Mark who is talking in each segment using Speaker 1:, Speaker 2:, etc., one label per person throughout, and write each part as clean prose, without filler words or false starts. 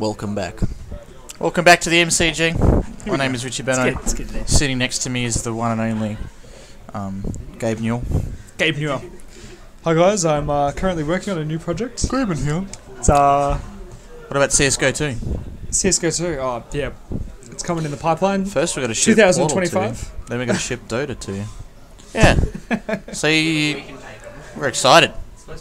Speaker 1: Welcome back. Welcome back to the MCG. My name is Richie Benno.
Speaker 2: Let's get it.
Speaker 1: Sitting next to me is the one and only Gabe Newell.
Speaker 2: Gabe Newell. Hi guys, I'm currently working on a new project.
Speaker 1: Gabe in here.
Speaker 2: It's
Speaker 1: What about CSGO 2?
Speaker 2: CSGO 2. Oh yeah, it's coming in the pipeline.
Speaker 1: First we got to ship
Speaker 2: 2025.
Speaker 1: Then we got to ship Dota to you. Yeah. See, we're excited.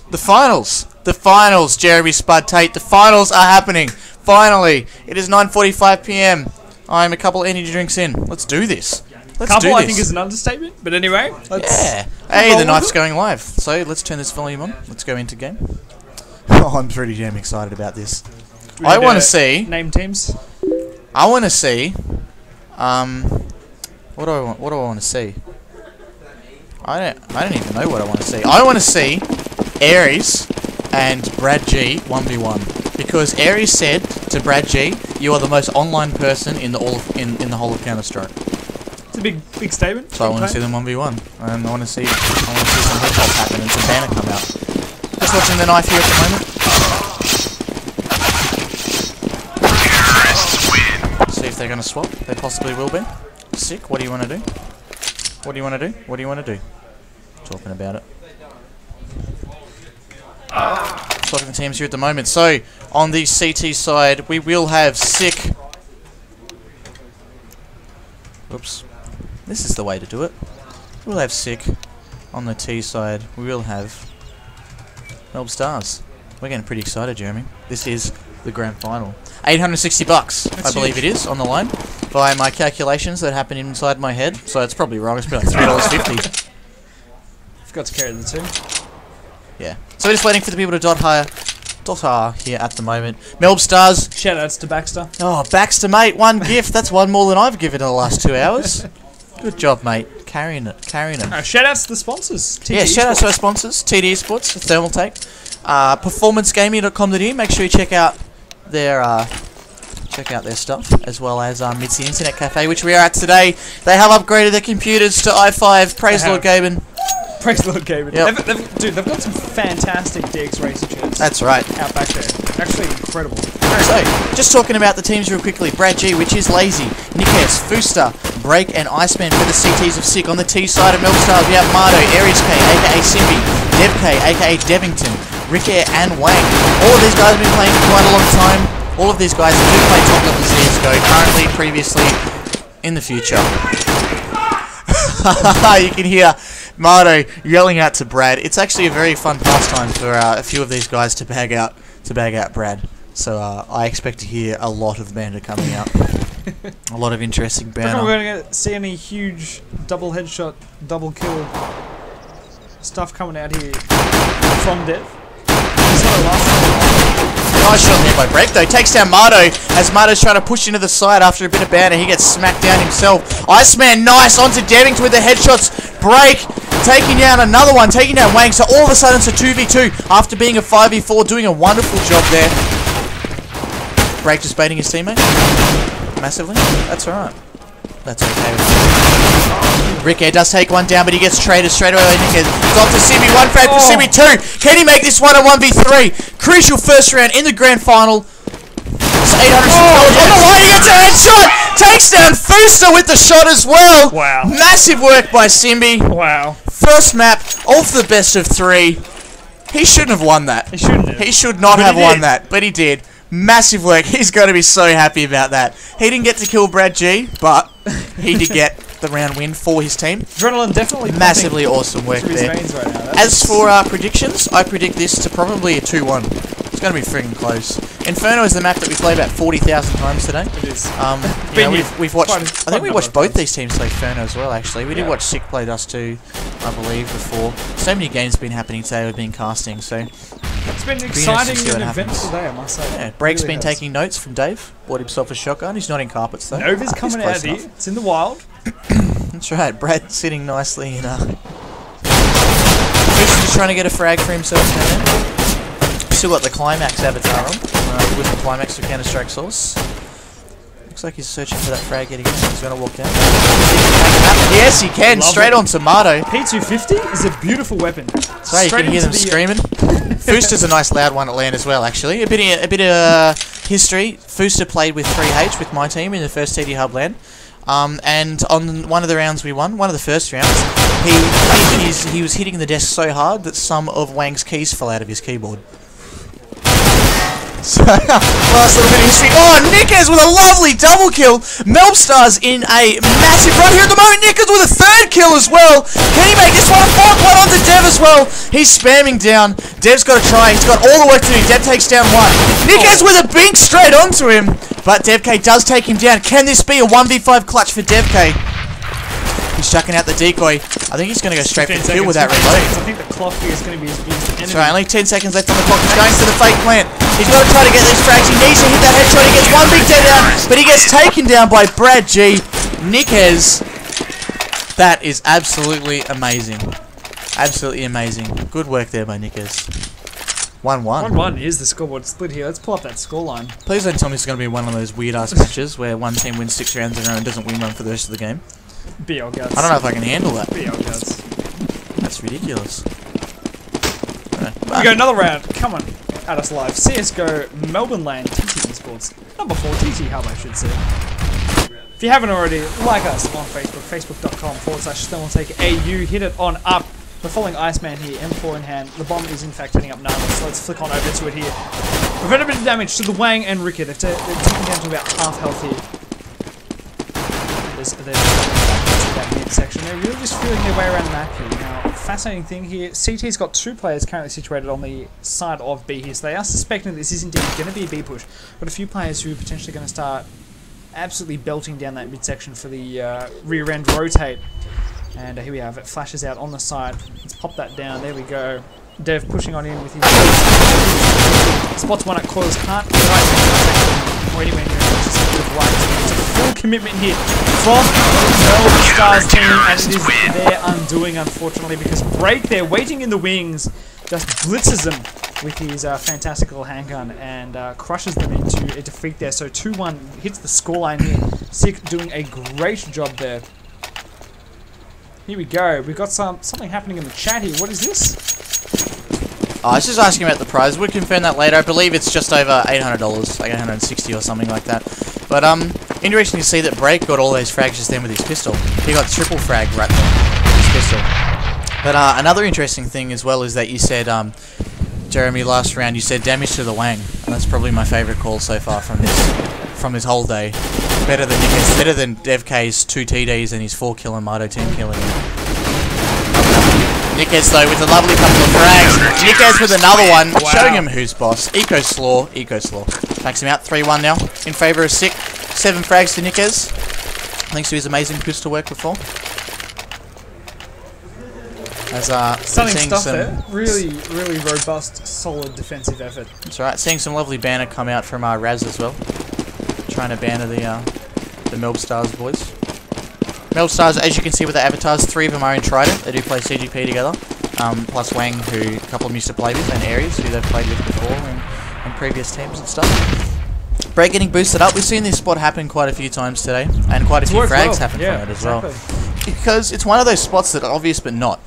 Speaker 1: The finals, Jeremy Spud Tate. The finals are happening. Finally, it is 9:45 p.m. I'm a couple energy drinks in. Let's do this.
Speaker 2: I think is an understatement. But anyway,
Speaker 1: yeah. Hey, the knife's going live. So let's turn this volume on. Let's go into game. Oh, I'm pretty damn excited about this. I want to see.
Speaker 2: Name teams.
Speaker 1: I want to see. What do I want to see? I don't even know what I want to see. I want to see Aries and Brad G 1v1 because Aries said to Brad G, "You are the most online person in the whole of Counter-Strike."
Speaker 2: It's a big statement.
Speaker 1: So I want to see them 1v1, and I want to see some headshots happen and some banner come out. Just watching the knife here at the moment. See if they're going to swap. They possibly will be. SiK, what do you want to do? What do you want to do? What do you want to do? Talking about it. Talking the teams here at the moment. So, on the CT side, we will have SiK. Oops. This is the way to do it. We'll have SiK. On the T side, we will have Melb Stars. We're getting pretty excited, Jeremy. This is the grand final. $860, I believe it is, on the line. By my calculations that happen inside my head. So it's probably wrong. It's probably like $3.50.
Speaker 2: Forgot to carry the two.
Speaker 1: Yeah. So we're just waiting for the people to dot R here at the moment. Melb Stars.
Speaker 2: Shoutouts to Baxter.
Speaker 1: Oh, Baxter, mate. One gift. That's one more than I've given in the last 2 hours. Good job, mate. Carrying it.
Speaker 2: Shoutouts to the sponsors.
Speaker 1: Yeah, shoutouts to our sponsors. TTHUB Sports, Thermal Take. Performancegaming.com.au. Make sure you check out their stuff, as well as Mitzi Internet Cafe, which we are at today. They have upgraded their computers to i5. Praise Lord Gaben.
Speaker 2: Praise Lord Gaben.
Speaker 1: Yep.
Speaker 2: Dude, they've got some fantastic DX Racer shirts.
Speaker 1: That's right.
Speaker 2: Out back there. Actually incredible.
Speaker 1: So, just talking about the teams real quickly. Brad G, which is Lazy, Nikes, Fooster, Break, and Iceman for the CTs of SiK. On the T side of Melb Stars, we have Mardo, Aries K, aka Simbi, Dev K, aka Devington, Rick Air, and Wang. All of these guys have been playing for quite a long time. All of these guys do play top level CSGO, currently, previously, in the future. You can hear Mardo yelling out to Brad. It's actually a very fun pastime for a few of these guys to bag out Brad. So I expect to hear a lot of banter coming out. A lot of interesting banter.
Speaker 2: We're going to see any huge double headshot, double kill stuff coming out here from Dev.
Speaker 1: Nice shot here by Break though. Takes down Mardo as Mardo's trying to push into the side after a bit of banter. He gets smacked down himself. Iceman, nice, onto Devington with the headshots. Break taking down another one, taking down Wang. So all of a sudden it's a 2v2 after being a 5v4, doing a wonderful job there. Break just baiting his teammate massively. That's alright. That's okay. Rick Air does take one down, but he gets traded straight away. Dr. Simbi, one frag for Simbi, two. Can he make this one a 1v3? Crucial first round in the grand final. It's $800 on the line. He gets a headshot. Takes down Fooster with the shot as well.
Speaker 2: Wow.
Speaker 1: Massive work by Simbi.
Speaker 2: Wow.
Speaker 1: First map of the best of 3. He shouldn't have won that.
Speaker 2: He shouldn't have.
Speaker 1: He should not have won that, but he did. Massive work. He's going to be so happy about that. He didn't get to kill Brad G, but he did get the round win for his team.
Speaker 2: Adrenaline definitely
Speaker 1: massively awesome work there.
Speaker 2: Right now.
Speaker 1: As for predictions, I predict this to probably a 2-1. It's going to be freaking close. Inferno is the map that we played about 40,000 times today.
Speaker 2: It is.
Speaker 1: We've watched. I think we watched both these teams play Inferno as well. Actually, we did watch SiK play Dust 2, I believe, before. So many games have been happening today. We've been casting, so.
Speaker 2: It's been exciting and eventful day, I must say.
Speaker 1: Yeah, Break's been taking notes from Dave. Bought himself a shotgun. He's not in carpets though.
Speaker 2: Nova's coming out here. It's in the wild.
Speaker 1: That's right. Brad sitting nicely in He's just trying to get a frag for himself now. Still got the Climax avatar on. With the Climax for Counter-Strike Source. Looks Looks like he's searching for that frag getting in. He's going to walk down. Yes, he can.
Speaker 2: Love
Speaker 1: Straight
Speaker 2: it.
Speaker 1: on Tomato.
Speaker 2: P250 is a beautiful weapon.
Speaker 1: So you can hear them screaming. Fooster's a nice loud one at LAN as well, actually. A bit of history. Fooster played with 3H with my team in the first TTHUB LAN. And on one of the rounds we won, one of the first rounds, he was hitting the desk so hard that some of Wang's keys fell out of his keyboard. So, last little bit of history. Oh, Nickers with a lovely double kill. Melb Stars in a massive run here at the moment. Nickers with a third kill as well. Can he make this one? A fourth one onto Dev as well. He's spamming down. Dev's got to try. He's got all the work to do. Dev takes down one. Nickers with a bink straight onto him. But DevK does take him down. Can this be a 1v5 clutch for DevK? He's chucking out the decoy. I think he's going to go straight for the kill with that reload.
Speaker 2: I think the clock here is going to be his biggest enemy.
Speaker 1: That's right, only 10 seconds left on the clock. He's going for the fake plant. He's got to try to get these frags. He needs to hit that headshot. He gets one big dead down, but he gets taken down by Brad G. Nickers. That is absolutely amazing. Absolutely amazing. Good work there by Nickers. 1-1.
Speaker 2: 1-1 is the scoreboard split here. Let's pull up that scoreline.
Speaker 1: Please don't tell me it's going to be one of those weird-ass matches where one team wins 6 rounds in a row and doesn't win one for the rest of the game.
Speaker 2: BL guts.
Speaker 1: I don't know if I can handle that.
Speaker 2: BL guts.
Speaker 1: That's ridiculous.
Speaker 2: We got another round. Come on. At us live. CSGO Melbourne LAN TTHUB. Number 4 TTHUB, I should say. If you haven't already, like us on Facebook, facebook.com/StonewallTakeAU. Hit it on up. We're following Iceman here, M4 in hand. The bomb is in fact heading up now, so let's flick on over to it here. We've had a bit of damage to the Wang and Ricky. They're taken down to about half health here. They're that midsection. They're really just feeling their way around the map here. Now, fascinating thing here, CT's got 2 players currently situated on the side of B here, so they are suspecting this is indeed going to be a B push. But a few players who are potentially going to start absolutely belting down that midsection for the rear end rotate. And here we have it, flashes out on the side. Let's pop that down, there we go. Dev pushing on in with his... Spots one at coils, can't quite anywhere near it. It's a full commitment here from Melb Stars team, and it is their undoing, unfortunately, because Break there, waiting in the wings, just blitzes them with his fantastic little handgun and crushes them into a defeat there. So 2-1 hits the scoreline here. SiK doing a great job there. Here we go. We've got something happening in the chat here. What is this?
Speaker 1: I was just asking about the prize. We'll confirm that later. I believe it's just over $800, like 160 or something like that. But interesting to see that Break got all those frags just then with his pistol. He got triple frag right there with his pistol. But another interesting thing as well is that you said, Jeremy, last round you said damage to the Wang. And that's probably my favourite call so far from this whole day. Better than DevK's 2 TDs and his 4 kill and Mayo team killing him. Nickers though with a lovely couple of frags. Nickers with another one, showing him who's boss. Eco Slaw. Takes him out 3-1 now in favour of SiK. 7 frags to Nickers. Thanks to his amazing pistol work before. As
Speaker 2: stunning stuff there. Really robust, solid defensive effort.
Speaker 1: That's right. Seeing some lovely banner come out from Raz as well. Trying to banner the Melb Stars boys. Melb Stars, as you can see with the avatars, 3 of them are in Trident. They do play CGP together. Plus Wang, who a couple of them used to play with, and Aries, who they've played with before in previous teams and stuff. Break getting boosted up. We've seen this spot happen quite a few times today, and quite a few frags happen from it as well. Because it's one of those spots that are obvious but not.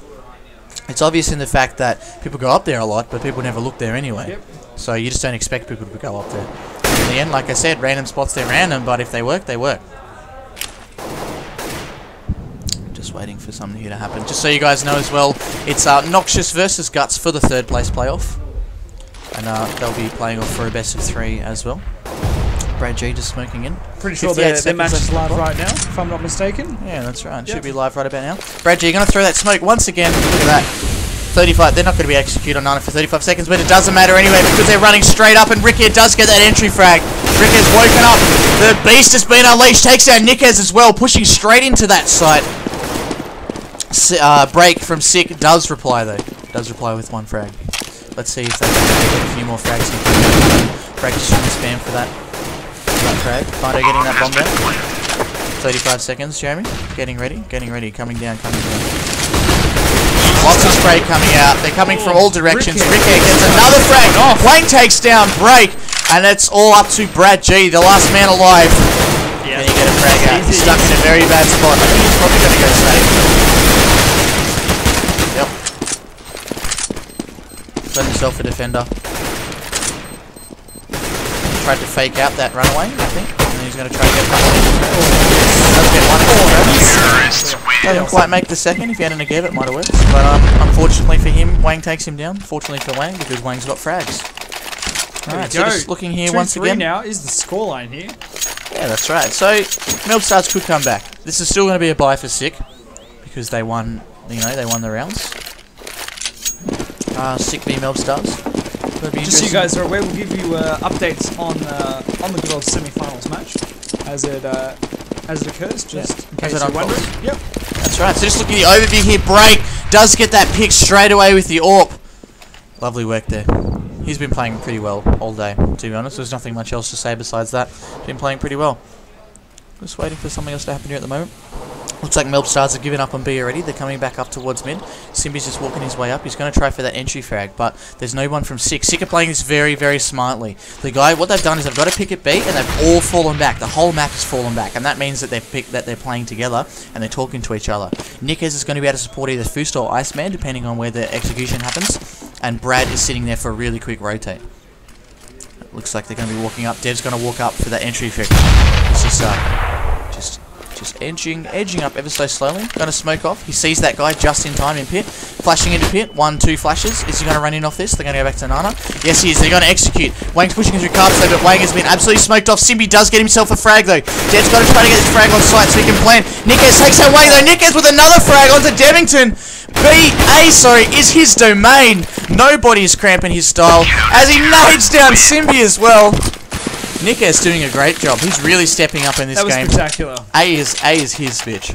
Speaker 1: It's obvious in the fact that people go up there a lot, but people never look there anyway.
Speaker 2: Yep.
Speaker 1: So you just don't expect people to go up there. In the end, like I said, random spots, they're random, but if they work, they work. Just waiting for something here to happen. Just so you guys know as well, it's Noxious versus Guts for the 3rd place playoff. And they'll be playing off for a best of 3 as well. Brad G just smoking in.
Speaker 2: Pretty sure their match is live right now, if I'm not mistaken.
Speaker 1: Yeah, that's right. It should be live right about now. Brad G, you're going to throw that smoke once again. Look at that. 35, they're not going to be executed on 9 for 35 seconds, but it doesn't matter anyway because they're running straight up and Ricky does get that entry frag. Ricky's woken up. The beast has been unleashed. Takes down Nickers as well, pushing straight into that site. Break from SiK does reply though. Does reply with 1 frag. Let's see if they can get a few more frags. Break is shooting spam for that frag. Findo getting that bomb down. 35 seconds, Jeremy. Getting ready, coming down. Lots of spray coming out. They're coming from all directions. Ricky gets another frag. Wang takes down Break. And it's all up to Brad G, the last man alive.
Speaker 2: Yeah.
Speaker 1: Can he get a frag out? He's stuck in a very bad spot. I think he's probably going to go safe. Yep. Got himself a defender. Tried to fake out that runaway, I think. And he's going to try to get a couple of doesn't quite make the second. If he had an again, it might have worked. But unfortunately for him, Wang takes him down. Fortunately for Wang, because Wang's got frags. Alright, so just looking here once again.
Speaker 2: 2-3 now is the scoreline here.
Speaker 1: Yeah, that's right. So, Melb Stars could come back. This is still going to be a bye for SiK, because they won, you know, they won the rounds. SiK v Melb Stars.
Speaker 2: Just so you guys are aware, we'll give you updates on the good old semi-finals match as it occurs, just in case you're wondering. Yep.
Speaker 1: That's right. So just looking at the overview here, Break does get that pick straight away with the AWP. Lovely work there. He's been playing pretty well all day, to be honest. There's nothing much else to say besides that. Been playing pretty well. Just waiting for something else to happen here at the moment. Looks like Melb Stars have given up on B already. They're coming back up towards mid. Simbi's just walking his way up. He's going to try for that entry frag, but there's no one from SiK. SiK are playing this very, very smartly. The guy, what they've done is they've got to pick at B, and they've all fallen back. The whole map has fallen back, and that means that they're playing together and they're talking to each other. Nikez is going to be able to support either Fust or Iceman, depending on where the execution happens, and Brad is sitting there for a really quick rotate. It looks like they're going to be walking up. Dev's going to walk up for that entry frag. It's just edging up ever so slowly. Going to smoke off. He sees that guy just in time in pit. Flashing into pit. 1-2 flashes. Is he going to run in off this? They're going to go back to Nana. Yes, he is. They're going to execute. Wang's pushing through carbs though, but Wang has been absolutely smoked off. Simbi does get himself a frag though. Dev's got to try to get this frag on site so he can plan. Nikez takes that Wang though. Nikez with another frag onto Devington. Is his domain. Nobody is cramping his style as he nades down Simbi as well. Nikez doing a great job. He's really stepping up in this game.
Speaker 2: That was spectacular.
Speaker 1: A is his bitch.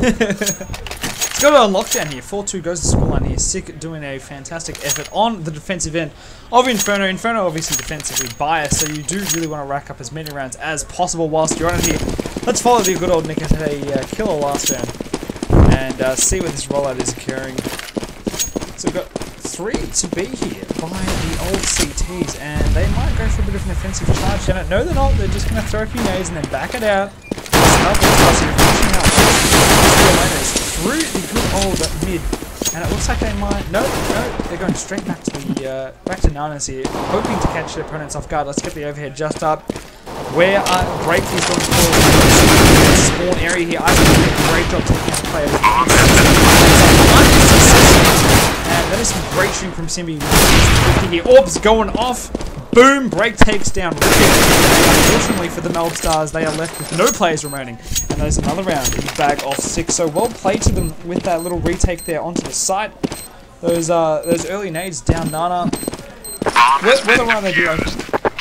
Speaker 2: It's got it on lockdown here. 4-2 goes to scoreline here. SiK doing a fantastic effort on the defensive end of Inferno. Inferno obviously defensively biased, so you do really want to rack up as many rounds as possible whilst you're on it here. Let's follow the good old Nikez. Had a killer last round and see where this rollout is occurring. So we've got 3 to be here by the old CTs, and they might go for a bit of an offensive charge down it. No, they're not. They're just going to throw a few nades and then back it out. Through the good old mid, and it looks like they might. No, they're going straight back to the back to Nanas here, hoping to catch their opponents off guard. Let's get the overhead just up. Where Break is going to fall in a small area here. I think they did a great job taking out the player. And that is some great shooting from Simbi. Here, Orbs going off. Boom! Break takes down Ricky. Unfortunately for the Melb Stars, they are left with no players remaining. And there's another round in the bag of 6. So well played to them with that little retake there onto the site. Those early nades down Nana. Whether or not they do open.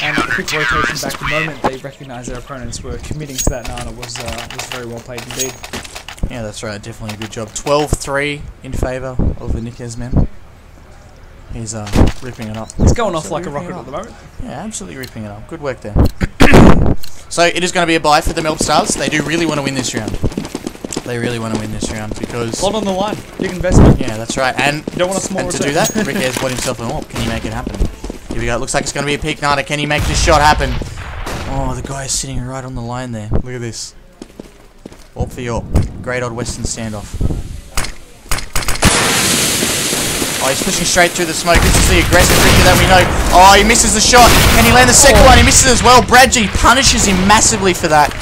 Speaker 2: And a quick rotation back the moment they recognised their opponents were committing to that Nana was very well played indeed.
Speaker 1: Yeah, that's right. Definitely a good job. 12-3 in favour of the Nikez men. He's ripping it up.
Speaker 2: He's going off like a rocket at the moment.
Speaker 1: Yeah, absolutely ripping it up. Good work there. So it is going to be a bye for the Melb Stars. They do really want to win this round. They really want to win this round because...
Speaker 2: A lot on the line. Big investment.
Speaker 1: Yeah, that's right. And,
Speaker 2: you don't want a small
Speaker 1: to do that, Ricky has bought himself an AWP. Can he make it happen? Here we go. It looks like it's going to be a peak Nana. Can he make this shot happen? Oh, the guy is sitting right on the line there. Look at this. AWP for AWP. Great old Western standoff. Oh, he's pushing straight through the smoke. This is the aggressive Ricky that we know. Oh, he misses the shot. Can he land the second one? He misses as well. Bradgy punishes him massively for that.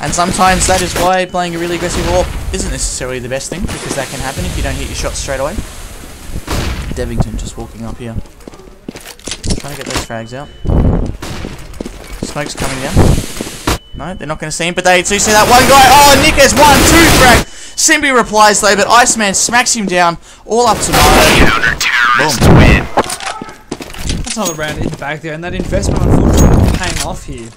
Speaker 1: And sometimes that is why playing a really aggressive AWP isn't necessarily the best thing, because that can happen if you don't hit your shots straight away. Devington just walking up here. Trying to get those frags out. Smoke's coming down. No, they're not going to see him, but they do see that one guy. Oh, Nikez 1-2 frag. Simbi replies though, but Iceman smacks him down. All up to Mayo. Boom.
Speaker 2: That's another round in the bag there, and that investment unfortunately paying off here.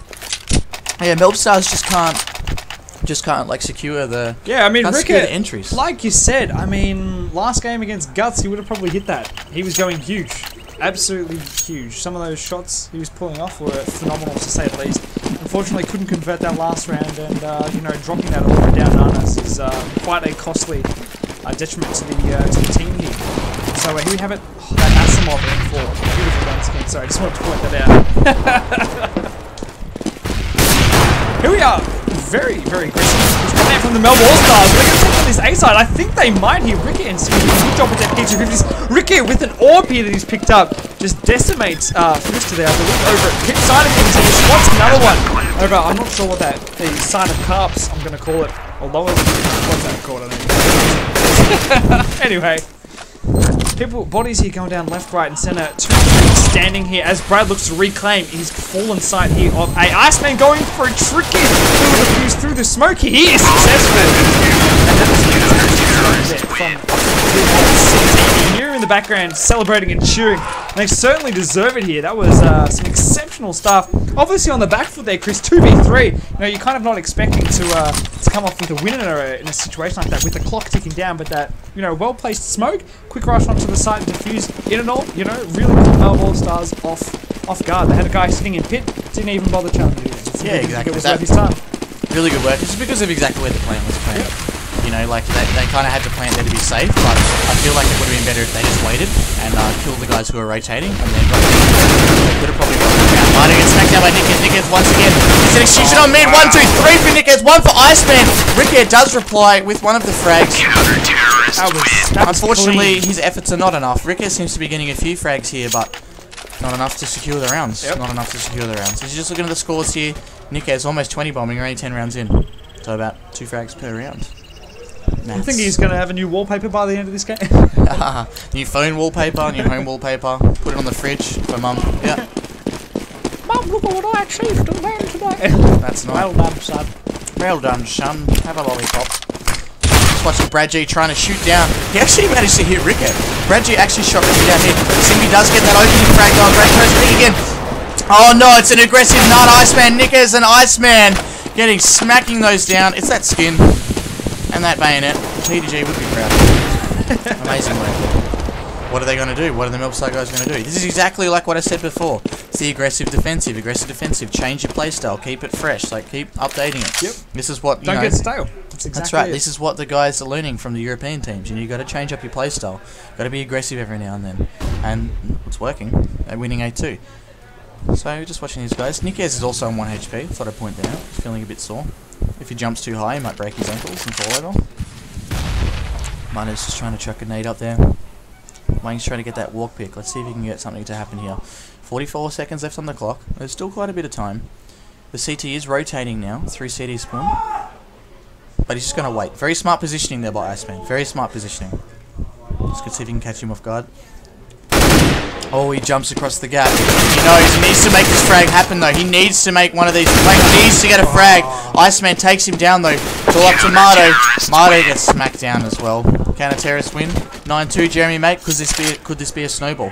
Speaker 1: Yeah, Melb Stars just can't like secure the
Speaker 2: Ricky,
Speaker 1: entries.
Speaker 2: Like you said, I mean, last game against Guts, he would have probably hit that. He was going huge. Absolutely huge. Some of those shots he was pulling off were phenomenal, to say the least. Unfortunately, couldn't convert that last round, and dropping that order down Nanas is quite a costly detriment to the team here. So here we have it. Oh, that Asimov M4, beautiful gun skin. Sorry, I just wanted to point that out. Here we are. very, very aggressive. He's coming out from the Melb Stars. They're going to take on this A side. I think they might here. Ricky and Spud. Good job with that P250s. Ricky with an orb here that he's picked up just decimates Fister there, I believe, over at pit side of things. He spots another one over. I'm not sure what that the side of carps I'm going to call it. Or lower. What's that called? I think. Anyway. People, bodies here going down left, right, and center. 2 standing here as Brad looks to reclaim his fallen sight here of a Iceman going for a tricky little defuse through the smoke. He is successful. And that was from here in the background celebrating and cheering. And they certainly deserve it here. That was some exceptional stuff. Obviously on the back foot there, Chris, 2v3. You know, you're kind of not expecting to come off with a win in a situation like that with the clock ticking down, but that, you know, well-placed smoke, quick rush onto the site and defuse in and all, you know, really put Melb Stars off guard. They had a guy sitting in pit, didn't even bother challenging him.
Speaker 1: Yeah, exactly.
Speaker 2: It was worth his time.
Speaker 1: Really good work. It's because of exactly where the plant was planned. Yep. You know, like they kind of had to plant there to be safe, but I feel like it would have been better if they just waited and killed the guys who were rotating, and then they could have probably got them down. Mino gets smacked down by Nickers. Nickers once again. It's an execution on mid. 1, 2, 3 for Nickers. 1 for Iceman. Ricky does reply with one of the frags. Unfortunately, his efforts are not enough. Ricky seems to be getting a few frags here, but not enough to secure the rounds. Yep. Not enough to secure the rounds. So you're just looking at the scores here. Nickers almost 20 bombing, only 10 rounds in. So about 2 frags per round.
Speaker 2: I think he's going to have a new wallpaper by the end of this game.
Speaker 1: New phone wallpaper, new home wallpaper. Put it on the fridge for Mum. Yeah.
Speaker 2: Mum, look at what I achieved to the man today.
Speaker 1: That's nice.
Speaker 2: Well done, son.
Speaker 1: Well done, son. Have a lollipop. Just watching Brad G trying to shoot down. He actually managed to hit Ricky. Brad G actually shot Ricky down here. Simbi does get that opening frag going. Brad tries to again. Oh no, it's an aggressive nut. Iceman, Nickers and Iceman smacking those down. It's that skin. And that bayonet, TTG would be proud of it. Amazing work. What are they going to do? What are the Melb Stars guys going to do? This is exactly like what I said before. It's the aggressive defensive. Change your playstyle. Keep it fresh. Like, keep updating it.
Speaker 2: Yep.
Speaker 1: This is what,
Speaker 2: Don't get stale.
Speaker 1: That's right. This is what the guys are learning from the European teams. You know, you got to change up your playstyle. Got to be aggressive every now and then. And it's working. They're winning 8-2. So, just watching these guys. Nickers is also on 1 HP. Thought I'd point that out. He's feeling a bit sore. If he jumps too high, he might break his ankles and fall over. Mino's just trying to chuck a nade up there. Wang's trying to get that walk pick. Let's see if he can get something to happen here. 44 seconds left on the clock. There's still quite a bit of time. The CT is rotating now through CT spawn. But he's just going to wait. Very smart positioning there by Iceman. Very smart positioning. Let's see if he can catch him off guard. Oh, he jumps across the gap. He knows he needs to make this frag happen, though. He needs to make one of these. He needs to get a frag. Iceman takes him down, though. It's all up to Mayo. Mayo gets smacked down as well. Can a terrorist win? 9-2, Jeremy, mate. Could this be a snowball?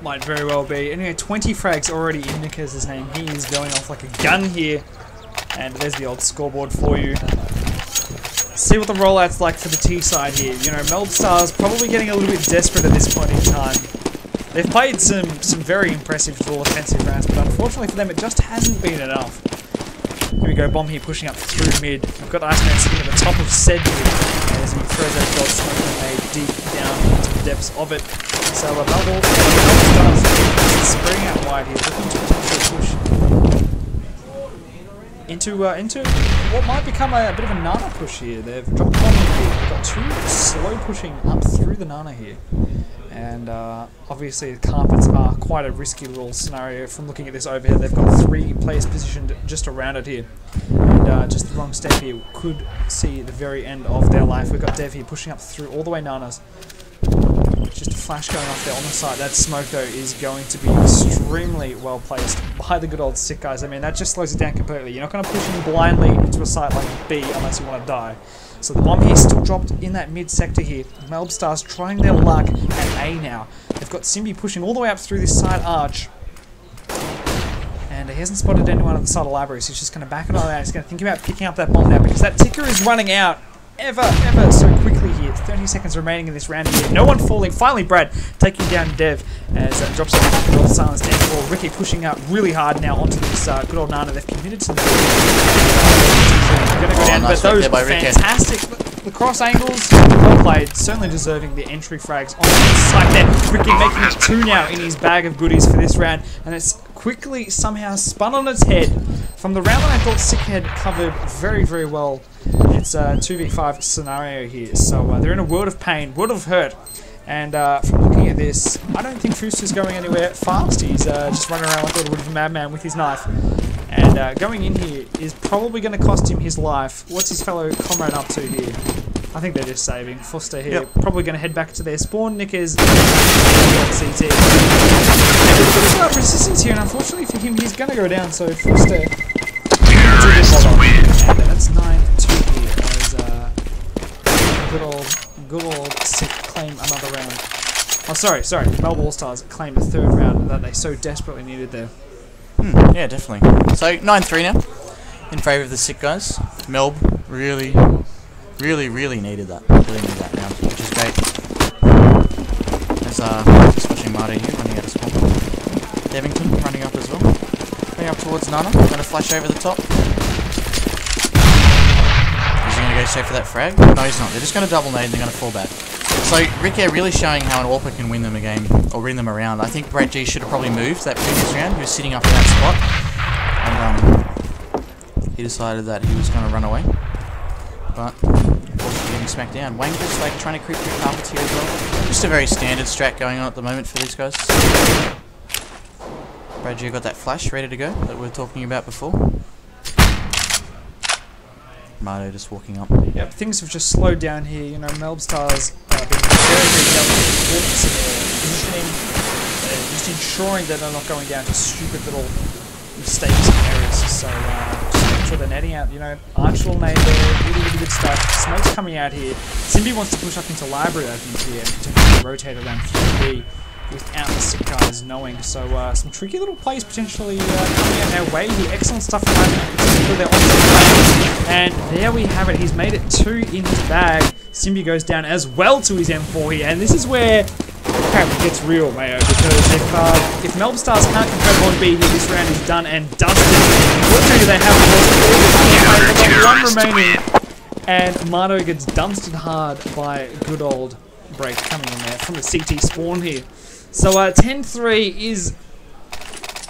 Speaker 2: Might very well be. Anyway, 20 frags already in Nickers' name. He is going off like a gun here. And there's the old scoreboard for you. See what the rollout's like for the T side here. You know, Melb Stars probably getting a little bit desperate at this point in time. They've played some very impressive dual offensive rounds, but unfortunately for them, it just hasn't been enough. Here we go, bomb here pushing up through mid. We've got Iceman sitting at the top of SiK here as he throws that gold smoke grenade deep down into the depths of it. So Melb Stars spraying out wide here, looking to potentially push into what might become a bit of a Nana push here. They've dropped the bomb here. They've got 2 slow pushing up through the Nana here. And obviously the carpets are quite a risky little scenario from looking at this over here. They've got 3 players positioned just around it here. And just the wrong step here could see the very end of their life. We've got Dev here pushing up through all the way Nanas. Just a flash going off there on the side. That smoke, though, is going to be extremely well placed by the good old SiK guys. I mean, that just slows it down completely. You're not going to push him blindly into a site like B unless you want to die. So the bomb here still dropped in that mid sector here. Melb Stars trying their luck at A now. They've got Simbi pushing all the way up through this side arch. And he hasn't spotted anyone at the side of library, so he's just going to back it all out. He's going to think about picking up that bomb now because that ticker is running out ever so quickly here. 30 seconds remaining in this round here. No one falling. Finally, Brad taking down Dev as that drops off the silence down for Ricky pushing up really hard now onto this good old Nana. They've committed to the going to go down,
Speaker 1: nice
Speaker 2: but those
Speaker 1: by
Speaker 2: fantastic. The cross angles, well played. Certainly deserving the entry frags on the side there. Ricky making it 2 now in his bag of goodies for this round. And it's quickly somehow spun on its head. From the round that I thought SiK had covered very, very well, it's a 2v5 scenario here. So they're in a world of pain, world of hurt. And from looking at this, I don't think Fuster's going anywhere fast. He's just running around like a little bit of a madman with his knife. And going in here is probably going to cost him his life. What's his fellow comrade up to here? I think they're just saving. Fuster here, probably going to head back to their spawn. Nick is CT. And there's a bit of resistance here, and unfortunately for him, he's going to go down. So Fuster, and that's 9-2 here as good old SiK claim another round. Oh, sorry, Melb Stars claimed a 3rd round that they so desperately needed there.
Speaker 1: Yeah, definitely. So 9-3 now in favour of the SiK guys. Melb really needed that. Really needed that round, which is great. There's just watching Mayo here running out of spawn. Devington running up as well. Going up towards Nana. Going to flash over the top. Is he going to go straight for that frag? No, he's not. They're just going to double nade and they're going to fall back. So Ricky really showing how an AWPer can win them a game, or win them around. I think Brad G should have probably moved that previous round. He was sitting up in that spot, and he decided that he was going to run away. But unfortunately getting smacked down. Wang just like trying to creep through carpets here as well. Just a very standard strat going on at the moment for these guys. Brad G got that flash ready to go that we were talking about before. Mayo just walking up.
Speaker 2: Yep, things have just slowed down here. You know, Melb Stars being very delicate in their positioning, just ensuring that they're not going down to stupid little mistakes and errors. So just make sure they're netting out. You know, Arch will nade there, really good stuff. Smoke's coming out here. Simbi wants to push up into library, I think, here, and potentially rotate around 3B without the SiK guys knowing. So some tricky little plays potentially coming out their way here. Excellent stuff from their on. And there we have it. He's made it 2 in his bag. Simbi goes down as well to his M4 here. And this is where it gets real, Mayo, because if Melb Stars can't confirm on B here, this round is done and dusted. Unfortunately, they have lost 1 remaining. And Mayo gets dumpstered hard by good old Break coming in there from the CT spawn here. So 10-3 is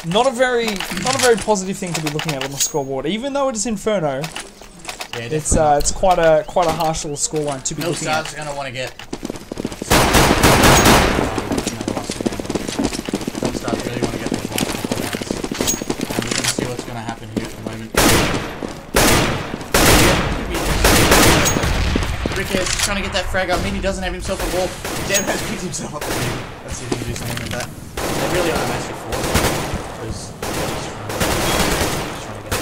Speaker 2: not a very positive thing to be looking at on the scoreboard, even though it is Inferno. Yeah, it's quite a harsh little scoreline to be looking at.
Speaker 1: Melb Stars are going to want to get. Melb Stars really want to get those last couple of rounds, and we're going to see what's going to happen here at the moment. Rick is trying to get that frag up. Mini doesn't have himself a wall. Dev has picked himself up. Let's see if he can do something with that. They're really on a massive force. Because they're just trying to get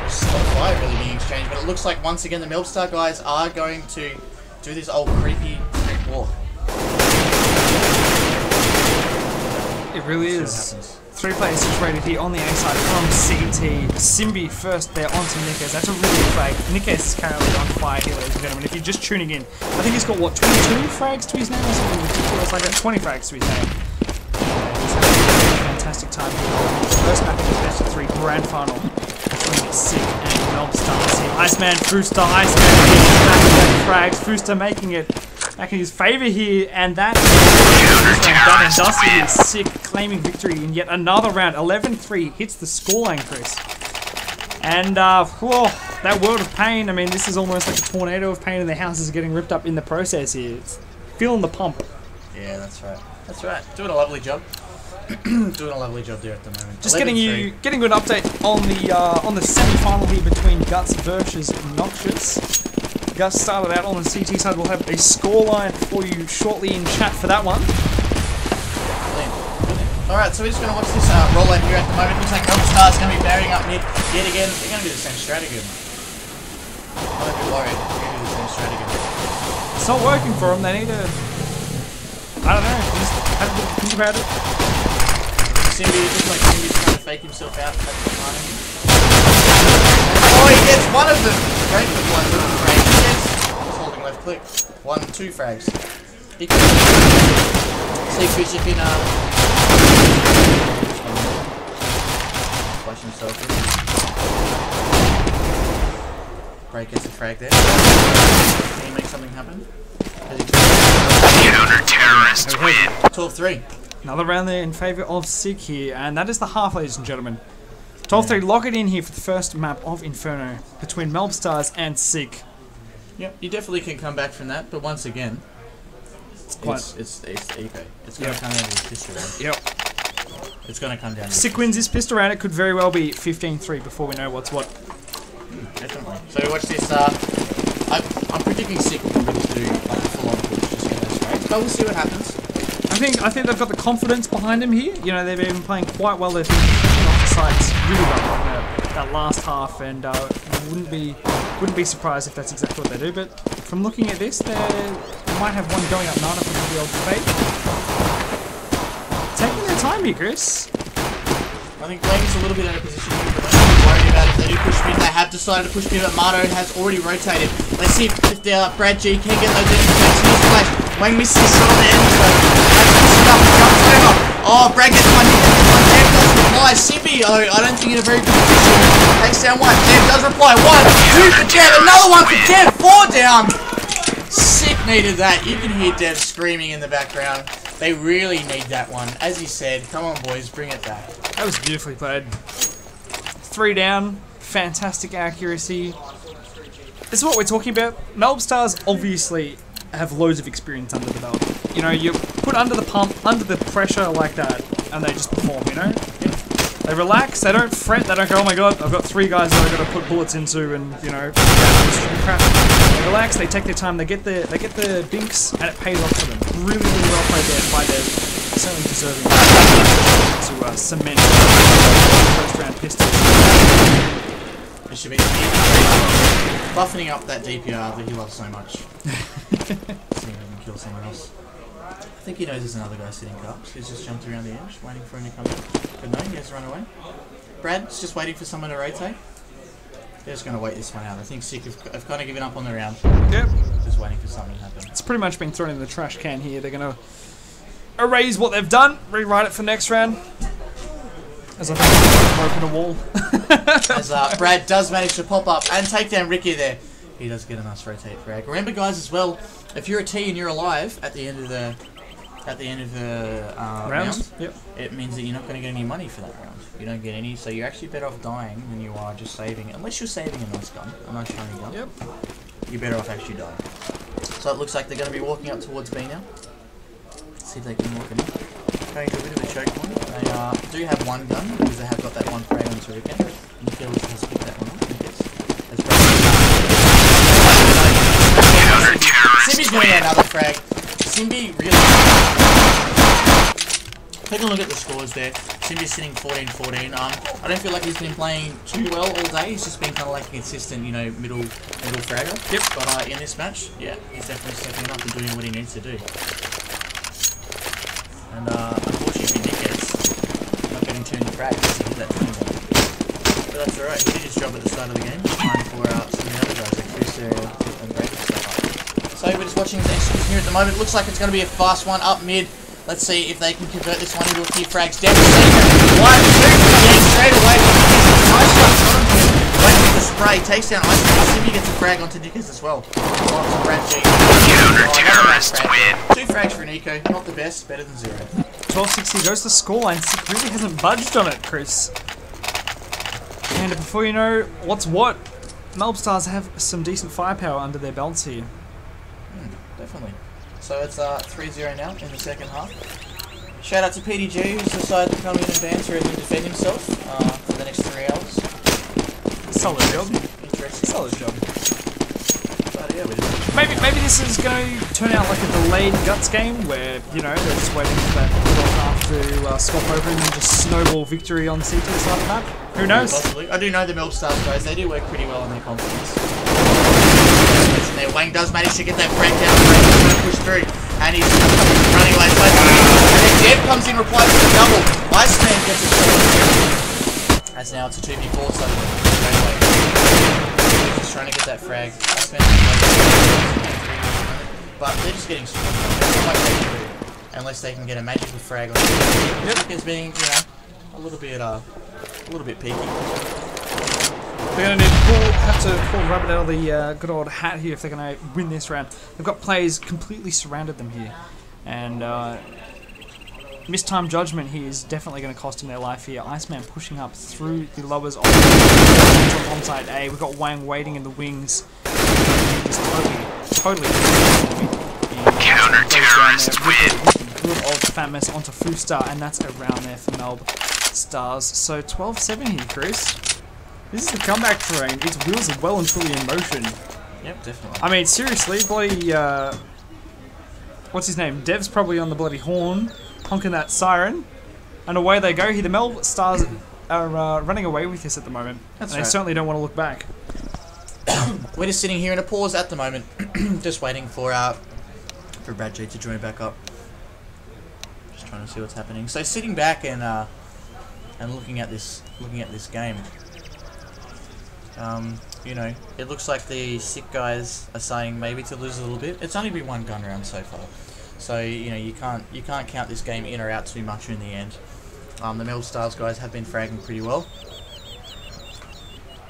Speaker 1: There's a lot of fire really being exchanged, but it looks like once again the Melb Star guys are going to do this old creepy creep walk.
Speaker 2: It really is. 3 players situated here on the A side from CT. Simbi first there onto Nickers. That's a really good frag. Nickers is currently on fire here, ladies and gentlemen. If you're just tuning in, I think he's got, what, 22 frags to his name or something ridiculous like that? 20 frags to his name. He's having a fantastic time here. First map of the best of 3 grand final between SiK and Melb Stars here. Iceman, Fuster, Iceman getting back to frags. Fuster making it back in his favour here, and that done and dusted is SiK claiming victory in yet another round. 11-3 hits the scoreline, Chris. And whoa, that world of pain. I mean, this is almost like a tornado of pain, and the houses are getting ripped up in the process here. It's feeling the pump.
Speaker 1: Yeah, that's right. That's right. Doing a lovely job. Doing a lovely job there at the moment.
Speaker 2: Just getting you an update on the semi-final here between Guts versus Noxious. Gus started out on the CT side. We'll have a scoreline for you shortly in chat for that one.
Speaker 1: Alright, so we're just going to watch this rollout here at the moment. Looks like Melb Stars going to be burying up mid yet again. They're going to do the same strat again. I'm a bit worried. They're going to do the same strat again.
Speaker 2: It's not working for them. They need to... I don't know. Just have a think about it.
Speaker 1: Simbi, it looks like Simbi's trying to fake himself out. Oh, he gets one of them! Great for one frag. He gets... He's holding left click. 1, 2 frags. He can... See Chris if in flash himself in. Break gets a frag there. Can he make something happen?
Speaker 3: Counter-terrorist win.
Speaker 1: 12-3.
Speaker 2: Another round there in favour of SiK here, and that is the half, ladies and gentlemen. 12-3, lock it in here for the first map of Inferno between Melb Stars and SiK.
Speaker 1: Yep, you definitely can come back from that, but once again, it's eco. It's going to come down to this pistol round.
Speaker 2: Yep.
Speaker 1: It's going to come down to
Speaker 2: SiK wins this pistol round. It could very well be 15-3 before we know what's what.
Speaker 1: Definitely. So watch this. I'm predicting SiK will probably do like a full-on push just get those frags, but we'll see what happens.
Speaker 2: I think they've got the confidence behind them here. You know, they've been playing quite well. They've been pushing off the sites really well in that last half, and wouldn't be surprised if that's exactly what they do. But from looking at this, they might have one going up Nana from the old fate. Taking their time here, Chris.
Speaker 1: I think Blake's a little bit out of position here, but they're not worried about it. They do push mid. They have decided to push mid, but Mayo has already rotated. Let's see if Brad G can get those extra takes. Here's Flash. Wang misses his shot on the end, so that's it up. Jumps over. Oh, Brad gets one hit. Dev does reply. Simbi, I don't think in a very good position. Takes down one. Dev does reply. 1, 2 for Dev. Another one for Dev. 4 down. SiK needed that. You can hear Dev screaming in the background. They really need that one. As he said, come on boys, bring it back.
Speaker 2: That was beautifully played. 3 down, fantastic accuracy. This is what we're talking about. Melb Stars obviously have loads of experience under the belt. You know, you put under the pump, under the pressure like that, and they just perform, you know? They relax, they don't fret, they don't go, oh my god, I've got 3 guys that I've got to put bullets into and, you know, crap. They relax, they take their time, they get the binks, and it pays off for them. Really, really well played there by Dev. Certainly deserving to cement first round pistols.
Speaker 1: It should be buffing up that DPR that he loves so much. See if he can kill someone else. I think he knows there's another guy sitting cups. He's just jumped around the edge, waiting for him to come in. But no, he has to run away. Brad's just waiting for someone to rotate. They're just going to wait this one out. I think SiK have kind of given up on the round.
Speaker 2: Yep.
Speaker 1: Just waiting for something to happen.
Speaker 2: It's pretty much been thrown in the trash can here. They're going to erase what they've done, rewrite it for next round. As I think they've broken a wall.
Speaker 1: As Brad does manage to pop up and take down Ricky there. He does get a nice rotate frag. Remember guys as well, if you're a T and you're alive at the end of the round,
Speaker 2: yep.
Speaker 1: It means that you're not going to get any money for that round. You don't get any, so you're actually better off dying than you are just saving. Unless you're saving a nice gun, a nice shiny gun.
Speaker 2: Yep.
Speaker 1: You're better off actually dying. So it looks like they're going to be walking up towards B now. Let's see if they can walk in. Going to a bit of a choke point. They do have one gun because they have got that one frag on Turrican. Nikhil has picked that one up. Simbi's going to get another frag. Simbi really... Taking a look at the scores there. Simbi's sitting 14-14. I don't feel like he's been playing too well all day. He's just been kind of like a consistent, you know, middle fragger. Yep. But in this match, yeah, he's definitely stepping up and doing what he needs to do. And unfortunately, Nick is not getting too many frags to hit that 20 gun. But that's alright. He did his job at the start of the game. Time for some of the other guys like Chris and Brad to step up. So we're just watching the next here at the moment. Looks like it's going to be a fast one up mid. Let's see if they can convert this one into a few frags. Down to 1, 2, again, straight away. Nice shot on him. Wait with the spray, takes down Ice Cream. Simbi gets a frag onto Nickers as well. Brad G.
Speaker 3: Counter-terrorist win.
Speaker 1: 2 frags for an eco, not the best, better than 0.
Speaker 2: 12-60 goes to scoreline. SiK really hasn't budged on it, Chris. And before you know what's what, Melb Stars have some decent firepower under their belts here.
Speaker 1: Definitely. So it's 3-0 now in the second half. Shout out to PDG who's decided to come in and banter and defend himself for the next 3 hours.
Speaker 2: Solid job.
Speaker 1: Interesting.
Speaker 2: Solid job.
Speaker 1: But yeah, we just
Speaker 2: Maybe this is going to turn out like a delayed guts game where, you know, they're just waiting for that little half to swap over and then just snowball victory on CT side of the map. Who knows?
Speaker 1: Possibly. I do know the Melb Stars guys, they do work pretty well on their confidence. And Wang does manage to get that frag down, push through, and he's running away. And then Dev comes in, replies to the double. Iceman gets a shot. As now it's a 2v4 suddenly. Just trying to get that frag. Iceman, but they're just getting unless they can get a magical frag on it.
Speaker 2: Yep.
Speaker 1: It's being, you know, a little bit peaky.
Speaker 2: They're going to have to pull rabbit out of the good old hat here if they're going to win this round. They've got players completely surrounded them here, and mistimed judgment here is definitely going to cost them their life here. Iceman pushing up through the lowers on side A. We've got Wang waiting in the wings. He's totally
Speaker 3: Counter-terrorist win.
Speaker 2: Good old Famous onto Foostar, and that's a round there for Melb Stars. So 12-7 here, Chris. This is the comeback train. Its wheels are well and truly in motion.
Speaker 1: Yep, definitely.
Speaker 2: I mean, seriously, bloody, what's his name? Dev's probably on the bloody horn, honking that siren, and away they go here. The Melb Stars are running away with this at the moment.
Speaker 1: That's
Speaker 2: and
Speaker 1: right.
Speaker 2: They certainly don't want to look back.
Speaker 1: We're just sitting here in a pause at the moment, just waiting for Brad G to join back up. Just trying to see what's happening. So sitting back and looking at this game. You know, it looks like the SiK guys are saying maybe to lose a little bit. It's only been one gun round so far, so you know you can't count this game in or out too much in the end. The Melb Stars guys have been fragging pretty well,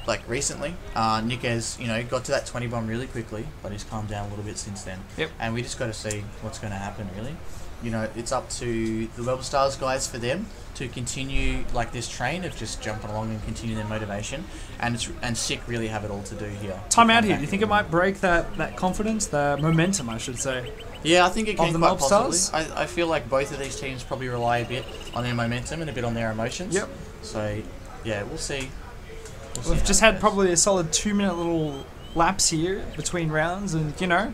Speaker 1: like recently. Nikes, you know, got to that 20 bomb really quickly, but he's calmed down a little bit since then.
Speaker 2: Yep.
Speaker 1: And we just got to see what's going to happen, really. You know, it's up to the Melb Stars guys for them to continue like this train of just jumping along and continue their motivation, and SiK really have it all to do here.
Speaker 2: Time out here. Do you think it might break that confidence, the momentum, I should say?
Speaker 1: Yeah, I think it can quite possibly.
Speaker 2: Stars?
Speaker 1: I feel like both of these teams probably rely a bit on their momentum and a bit on their emotions.
Speaker 2: Yep.
Speaker 1: So, yeah, we'll see.
Speaker 2: We've just had probably a solid 2-minute little lapse here between rounds, and you know,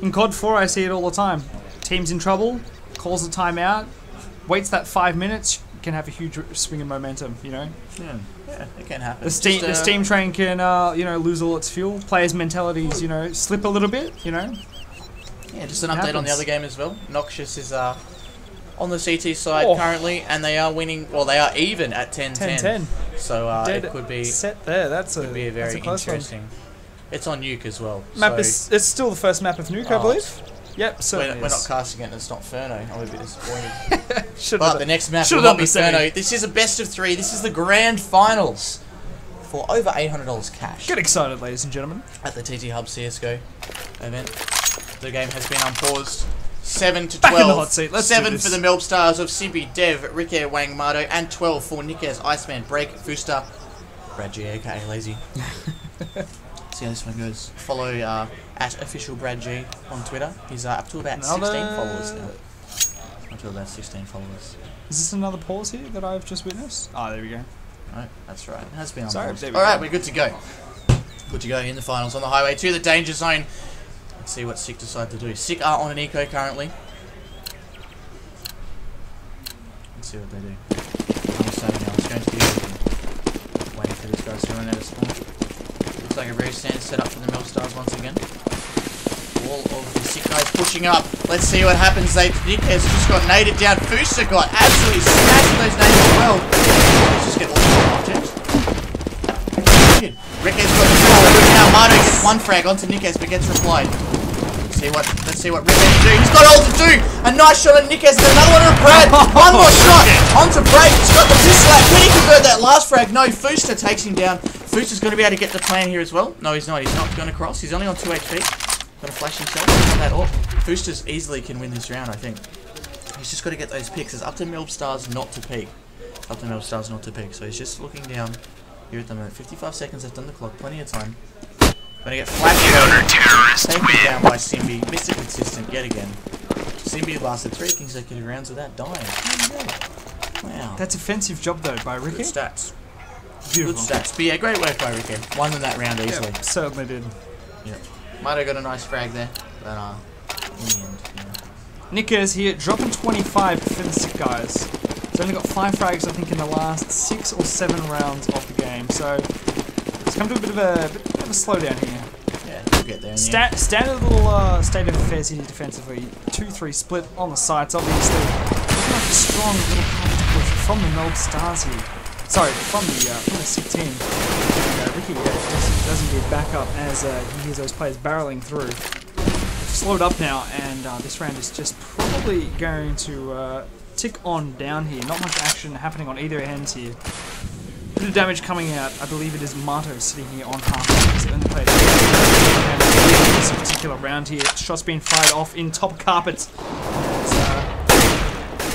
Speaker 2: in COD 4 I see it all the time. Team's in trouble, calls a timeout, waits that 5 minutes, can have a huge swing in momentum, you know?
Speaker 1: Yeah, it can happen.
Speaker 2: The steam train can, you know, lose all its fuel. Players' mentalities, you know, slip a little bit, you know?
Speaker 1: Yeah, just an update on the other game as well. Noxious is on the CT side currently, and they are winning, well, they are even at 10-10. So it could be
Speaker 2: set there.
Speaker 1: Could be a very interesting one. It's on Nuke as well.
Speaker 2: Map is, it's still the first map of Nuke, I believe. Yep, certainly
Speaker 1: we're not casting it and it's not Furno. I'm a bit disappointed.
Speaker 2: But
Speaker 1: the next map will not be Furno. This is a best of 3. This is the grand finals for over $800 cash.
Speaker 2: Get excited, ladies and gentlemen.
Speaker 1: At the TTHUB CSGO event. The game has been unpaused. 7-12.
Speaker 2: Back in the hot seat. Let's
Speaker 1: 7 for the Melb Stars of Simbi, Dev, Rike, Wang, Mato, and 12 for Nikes, Iceman, Break, Fusta, Brad G, aka Lazy. See how this one goes. Follow at official Brad G on Twitter. He's up to about 16 followers now. Up to about 16 followers.
Speaker 2: Is this another pause here that I've just witnessed? Oh, there we go.
Speaker 1: No, that's right. It has been
Speaker 2: Sorry,
Speaker 1: unpaused. Alright, we're good to go. Good to go in the finals on the highway to the danger zone. Let's see what SiK decide to do. SiK are on an eco currently. Let's see what they do. I'm starting now. It's going to be waiting for these guys to run out of spawn. Looks like a very standard setup for the Melb Stars once again. All of the SiK guys pushing up. Let's see what happens. Nick has just got naded down. Fusa got absolutely smashed those nades as well. Let's just get all the objects. Ricke's got the ball. Now Mato gets one frag onto Nikes but gets replied. Let's see what Rick can do. He's got all to do. A nice shot at Nikes and another one on Brad. One more shot onto Break. He's got the pistol. Can he convert that last frag? No, Fusta takes him down. Fusta's going to be able to get the plan here as well. No, he's not. He's not going to cross. He's only on 2 HP. Got to flash himself. Not that off. Fusta's easily can win this round, I think. He's just got to get those picks. It's up to Melb Stars not to peek. Up to Melb Stars not to peek. So he's just looking down here at the moment. 55 seconds left on the clock. Plenty of time. Gonna get flashed. Taken down by Simbi. Mr. Consistent yet again. Simbi lasted 3 consecutive rounds without dying. Wow.
Speaker 2: That's offensive job though by Ricky.
Speaker 1: Good stats.
Speaker 2: Beautiful.
Speaker 1: Good stats. But yeah, great work by Ricky. Won them that round easily.
Speaker 2: Yep, certainly did.
Speaker 1: Yep. Might have got a nice frag there, but in the end, yeah.
Speaker 2: Nikes here, dropping 25 for the SiK guys. He's only got 5 frags, I think, in the last 6 or 7 rounds of the game. So it's come to a bit of a slowdown here.
Speaker 1: Yeah, we'll get there.
Speaker 2: Standard little state of affairs here defensively. 2-3 split on the sides, obviously. Looking like a strong little counter push from the Melb Stars here. Sorry, from the SiK team. And, Ricky does indeed back up as he hears those players barreling through. slowed up now, and this round is just probably going to tick on down here. Not much action happening on either ends here. Bit of damage coming out. I believe it is Mato sitting here on half. He's the only player in this particular round here. Shots being fired off in top carpets.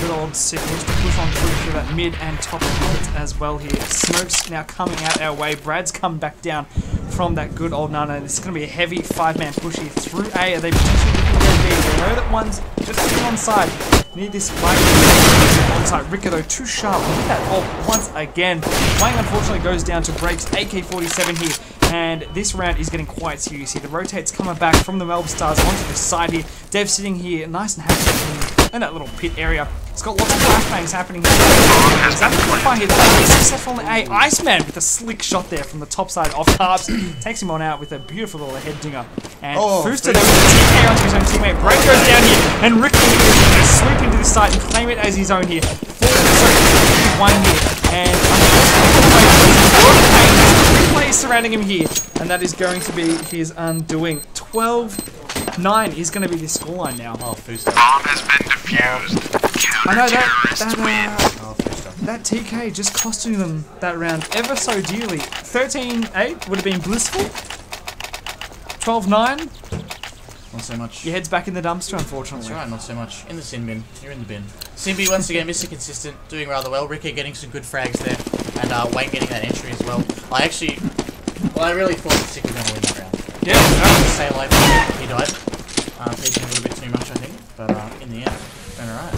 Speaker 2: Good old SiK looks to push on through that mid and top carpets as well here. Smoke's now coming out our way. Brad's come back down from that good old Nana. This is going to be a heavy 5-man push here through A. Are they potentially looking to go B? They know that one's just sitting on side. Need this right onside. Ricker though, too sharp. Look at that ult once again. Wang unfortunately goes down to breaks. AK-47 here. And this round is getting quite serious here. The rotate's coming back from the Melb Stars onto the side here. Dev sitting here, nice and happy in that little pit area. It's got lots of flashbangs happening here. Successful on the A. Iceman with a slick shot there from the top side of Carbs. Takes him on out with a beautiful little head dinger. And Fooster there with a TK onto his own teammate. Break goes down here. And Rick will sweep into the site and claim it as his own here. One here. And three players surrounding him here. And that is going to be his undoing. 12-9 is going to be the scoreline now.
Speaker 3: Bomb has been defused.
Speaker 2: I know that TK just costing them that round ever so dearly. 13-8 would have been blissful. 12-9.
Speaker 1: Not so much.
Speaker 2: Your head's back in the dumpster, unfortunately.
Speaker 1: That's right, not so much. In the sin bin. You're in the bin. Simbi once again, Mr. Consistent, doing rather well. Ricky getting some good frags there. And Wayne getting that entry as well. I really thought that SiK was going to win that round.
Speaker 2: Yeah,
Speaker 1: Say like he died. Peaking a little bit too much, I think. But in the end, went alright.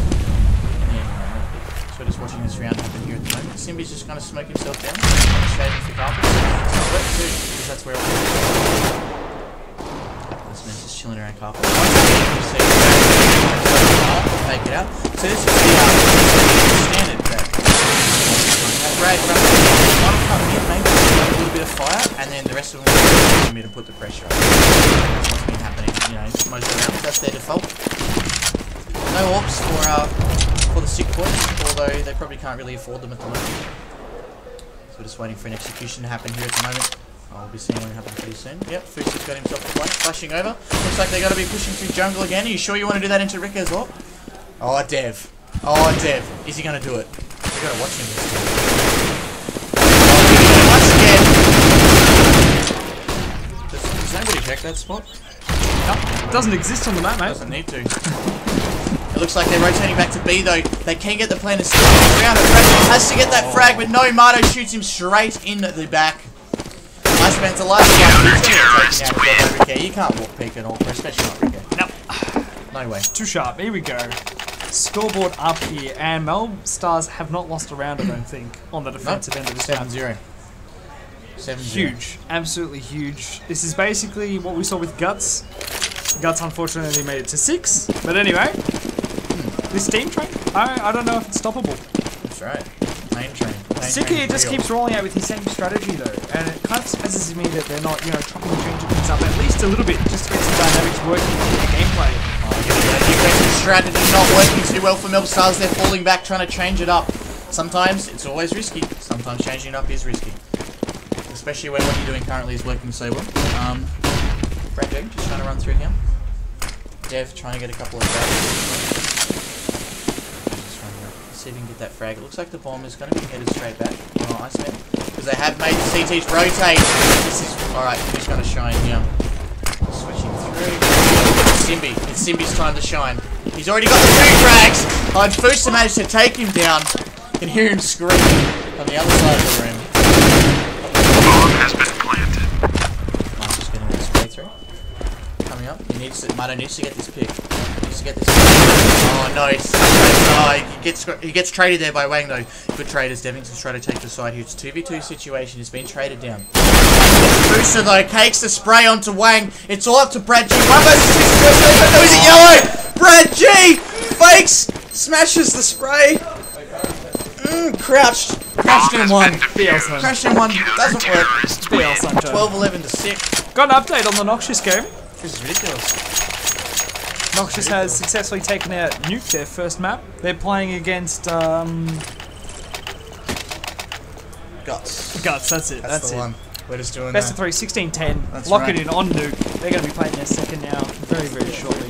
Speaker 1: So we're just watching this round happen here at the moment. Simbi's just going to smoke himself down. Shaving for carpet. It's not work too, because that's where all this man's just chilling around carpet. Take it out. So this is the standard that Brad runs one coming in, maybe a little bit of fire, and then the rest of them will come in and put the pressure on. That's what's been happening, most of the rounds. That's their default. No AWPs for the SiK boys, although they probably can't really afford them at the moment. So we're just waiting for an execution to happen here at the moment. I'll be seeing one happen pretty soon. Yep, Fusi's got himself a flank, flashing over. Looks like they're going to be pushing through jungle again. Are you sure you want to do that into Rick as well? Oh, Dev. Oh, Dev. Is he going to do it? We've got to watch him this time. Once again. Does anybody check that spot?
Speaker 2: Nope. Doesn't exist on the map, mate.
Speaker 1: Doesn't need to. It looks like they're rotating back to B though. They can get the plan to stick around. Has to get that frag, but no, Mato shoots him straight in the back. Iceman's a life guy. You can't walk peek at all, especially not Ricky.
Speaker 2: Nope.
Speaker 1: No way.
Speaker 2: Too sharp. Here we go. Scoreboard up here, and Melb Stars have not lost a round, I don't think, on the defensive end of this round.
Speaker 1: 7-0. 7-0.
Speaker 2: Huge. Absolutely huge. This is basically what we saw with Guts. Guts unfortunately made it to 6, but anyway. This steam train, I don't know if it's stoppable.
Speaker 1: That's right. Main train.
Speaker 2: SiK here just keeps rolling out with his same strategy though, and it kind of surprises me that they're not, chopping and changing things up at least a little bit, just to get some dynamics working in the gameplay.
Speaker 1: Defensive strategy not working too well for Melb Stars. They're falling back, trying to change it up. Sometimes it's always risky. Sometimes changing it up is risky, especially when what you're doing currently is working so well. Brad just trying to run through here. Dev trying to get a couple of frags. See if we can get that frag. It looks like the bomb is going to be headed straight back on Iceman, because they have made the CTs rotate. This is alright. Who's going to shine here? Switching through. Simbi. It's Simbi's time to shine. He's already got the 2 frags. And Fuster managed to take him down. You can hear him scream on the other side of the room.
Speaker 3: Bomb has been planted.
Speaker 1: I'm just getting this spray through. Coming up. Mato needs to get this pick. Oh no, he gets traded there by Wang though. Good traders. Devington's trying to take the side here. It's 2v2 situation. He's been traded down. Booster though cakes the spray onto Wang. It's all up to Brad G. 1 versus 6. No, is it yellow? Brad G fakes, smashes the spray. Crouched in one. Crouched in one. Doesn't work. 12-11 to SiK.
Speaker 2: Got an update on the Noxious game.
Speaker 1: This is ridiculous.
Speaker 2: Noxious has successfully taken out Nuke, their first map. They're playing against
Speaker 1: Guts.
Speaker 2: Guts, that's it.
Speaker 1: That's the one. We're just doing
Speaker 2: Best
Speaker 1: that.
Speaker 2: of 3, 16-10.
Speaker 1: That's
Speaker 2: Lock
Speaker 1: right.
Speaker 2: it in on Nuke. They're going to be playing their second now very, very shortly.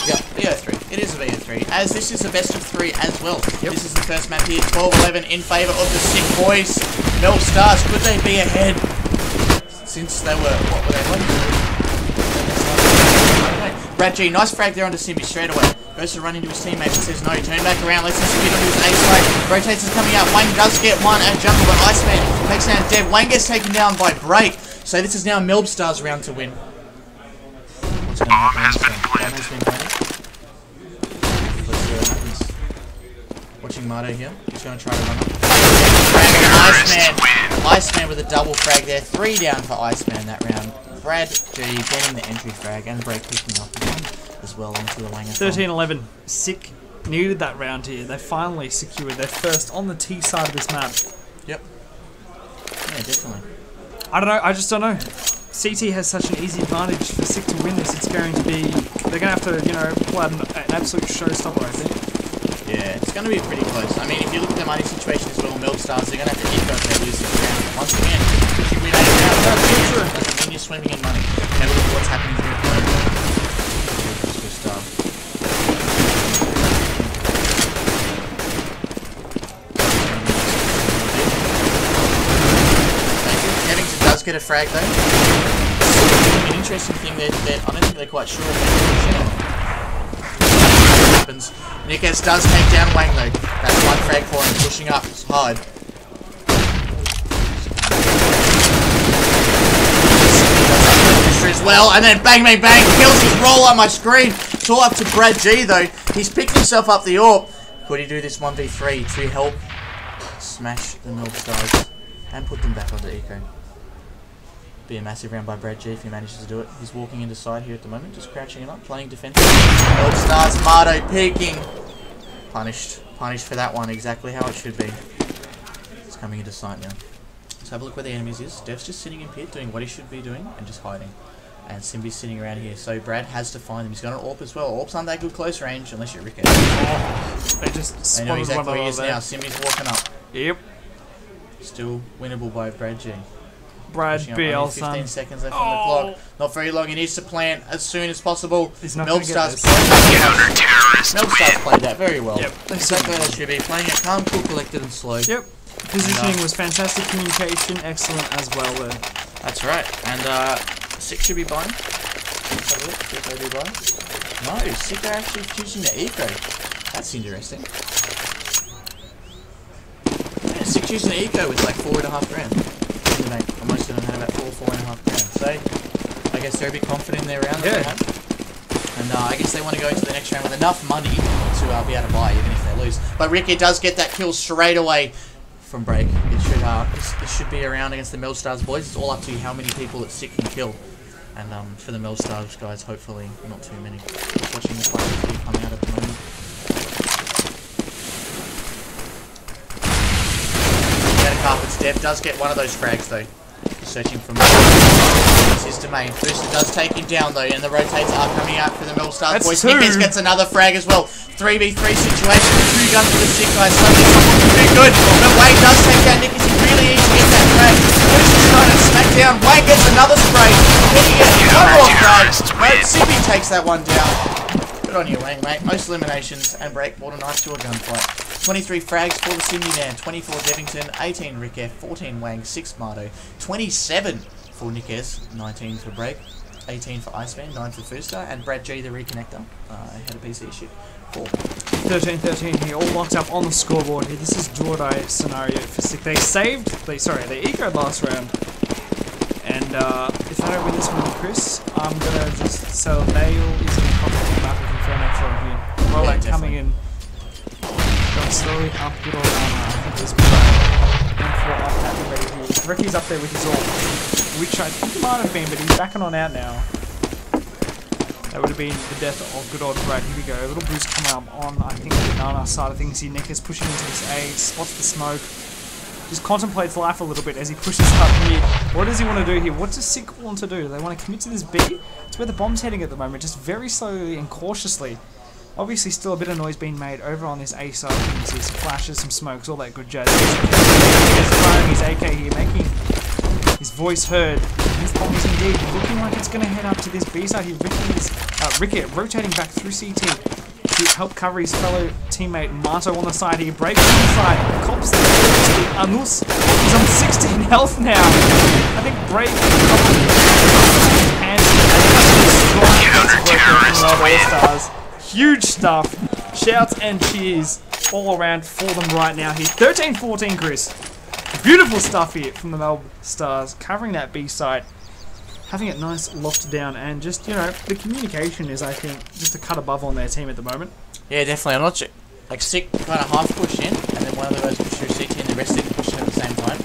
Speaker 1: Yep, BO3. It is a BO3, as this is a best of 3 as well.
Speaker 2: Yep.
Speaker 1: This is the first map here, 12-11 in favour of the SiK boys. Melb Stars, could they be ahead? Since they were, what were they, Brad G, nice frag there onto Simbi straight away. Goes to run into his teammate, but says no. Turn back around, lets him spin onto his A side. Rotates is coming out. Wang does get one at jungle, but Iceman takes down Dev. Wang gets taken down by Break. So this is now Melb Stars' round to win. What's going to happen?
Speaker 3: Has been
Speaker 1: Bomb has been planted. Let's see what happens. Watching Mayo here. He's going to try to run up. Iceman. Iceman with a double frag there. 3 down for Iceman that round. Brad G getting the entry frag and Break picking up as well onto the Wang.
Speaker 2: 13-11. SiK needed that round here. They finally secured their first on the T side of this map.
Speaker 1: Yep. Yeah, definitely.
Speaker 2: I don't know. I just don't know. CT has such an easy advantage for SiK to win this. It's going to be... They're going to have to, you know, pull out an absolute showstopper, I think.
Speaker 1: Yeah, it's going to be pretty close. I mean, if you look at the money situation as well, Melb Stars, they're going to have to eat if they lose this round. Once again, if you win a round, doesn't mean you're swimming in money. Have a look at what's happening here at the moment. Evington does get a frag though. An interesting thing that I don't think they're quite sure if they're going to happens. Nickes does take down Wang though. That's one frag for him, pushing up hard. As well, and then bang, bang, bang, kills his roll on my screen. It's all up to Brad G though. He's picked himself up the AWP. Could he do this 1v3 to help smash the Melb Stars and put them back onto eco? Be a massive round by Brad G if he manages to do it. He's walking into side here at the moment, just crouching it up, playing defensive. Melb Stars, Mayo peeking. Punished for that one, exactly how it should be. It's coming into sight now. Let's have a look where the enemies is. Dev's just sitting in pit, doing what he should be doing, and just hiding. And Simbi's sitting around here, so Brad has to find him. He's got an AWP as well. AWPs aren't that good close range, unless you're Ricket.
Speaker 2: They just
Speaker 1: They know exactly where he is
Speaker 2: there.
Speaker 1: now. Simbi's walking up.
Speaker 2: Yep.
Speaker 1: Still winnable by Brad G.
Speaker 2: Brad
Speaker 1: Pushing up,
Speaker 2: BL,
Speaker 1: only
Speaker 2: son.
Speaker 1: 15 seconds left on the clock. Not very long. He needs to plant as soon as possible.
Speaker 2: He's not
Speaker 1: Melb
Speaker 2: gonna get
Speaker 1: Stars
Speaker 2: this.
Speaker 3: Counter-terrorist
Speaker 1: Melb Stars played that very well.
Speaker 2: Yep.
Speaker 1: Exactly how they should be. Playing it calm, cool, collected, and slow.
Speaker 2: Yep. Positioning was fantastic. Communication, excellent as well there.
Speaker 1: That's right. And SiK should be buying. Let's have a look. See if they do buy. No, SiK are actually choosing the eco. That's interesting. Yeah, SiK choosing the eco with like 4.5 grand. And most of them had about 4.5 grand. So I guess they're a bit confident in their round that they have. And I guess they want to go into the next round with enough money to be able to buy, even if they lose. But Ricky does get that kill straight away from Break. It should be a round against the Melb Stars boys. It's all up to you how many people that SiK can kill. And for the Melb Stars guys, hopefully not too many. Just watching the players come out at the moment. Carpets. Dev does get one of those frags though. He's searching for his domain. Booster does take him down though, and the rotates are coming out for the Melb Stars boys. Nickes gets another frag as well. 3v3 situation. 2 guns for the SiK guys. Suddenly someone can do good. But Wang does take down Nickes. He really needs to get that frag. Booster's trying to smack down. Wang gets another spray. Then he gets one more frag. But Simbi takes that one down. Good on you, Wang, mate. Most eliminations and Break brought a knife to a gunfight. 23 frags for the Simbi man, 24 Devington, 18 Rick, 14 Wang, 6 Mayo, 27 for Nickes, 19 for Break, 18 for Iceman, 9 for Fooster, and Brad G, the reconnector, had a PC issue, 4.
Speaker 2: 13-13 here, all locked up on the scoreboard here. This is draw-die scenario for SiK. They ecoed last round. And if I don't win this one with Chris, I'm gonna just sell Mayo is in contact back with him for an extra here. Roland coming in. Going slowly up, good old I think he's up that ready here. Ricky's up there with his ult, which I think he might have been, but he's backing on out now. That would have been the death of good old Brad. Here we go. A little boost coming up on, I think, the Nana side of things here. Nickes pushing into this A, spots the smoke. Just contemplates life a little bit as he pushes up mid. What does he want to do here? What does SiK want to do? Do they want to commit to this B? It's where the bomb's heading at the moment, just very slowly and cautiously. Obviously still a bit of noise being made over on this A side. You can see some flashes, some smokes, all that good jazz. He's firing his AK here, making voice heard. This bomb is indeed looking like it's going to head up to this B side here. Ricket rotating back through CT to help cover his fellow teammate Mato on the side here. Breaks inside, cops the Anus. He's on 16 health now. I think Break and strong defensive work from Melb Stars. Huge stuff. Shouts and cheers all around for them right now here. 13-14, Chris. Beautiful stuff here from the Melb Stars, covering that B side, having it nice locked down, and just, you know, the communication is, I think, just a cut above on their team at the moment.
Speaker 1: Yeah, definitely. I'm not sure. Like, SiK kind of half pushed in, and then one of the guys pushed through CT, and the rest didn't push in at the same time.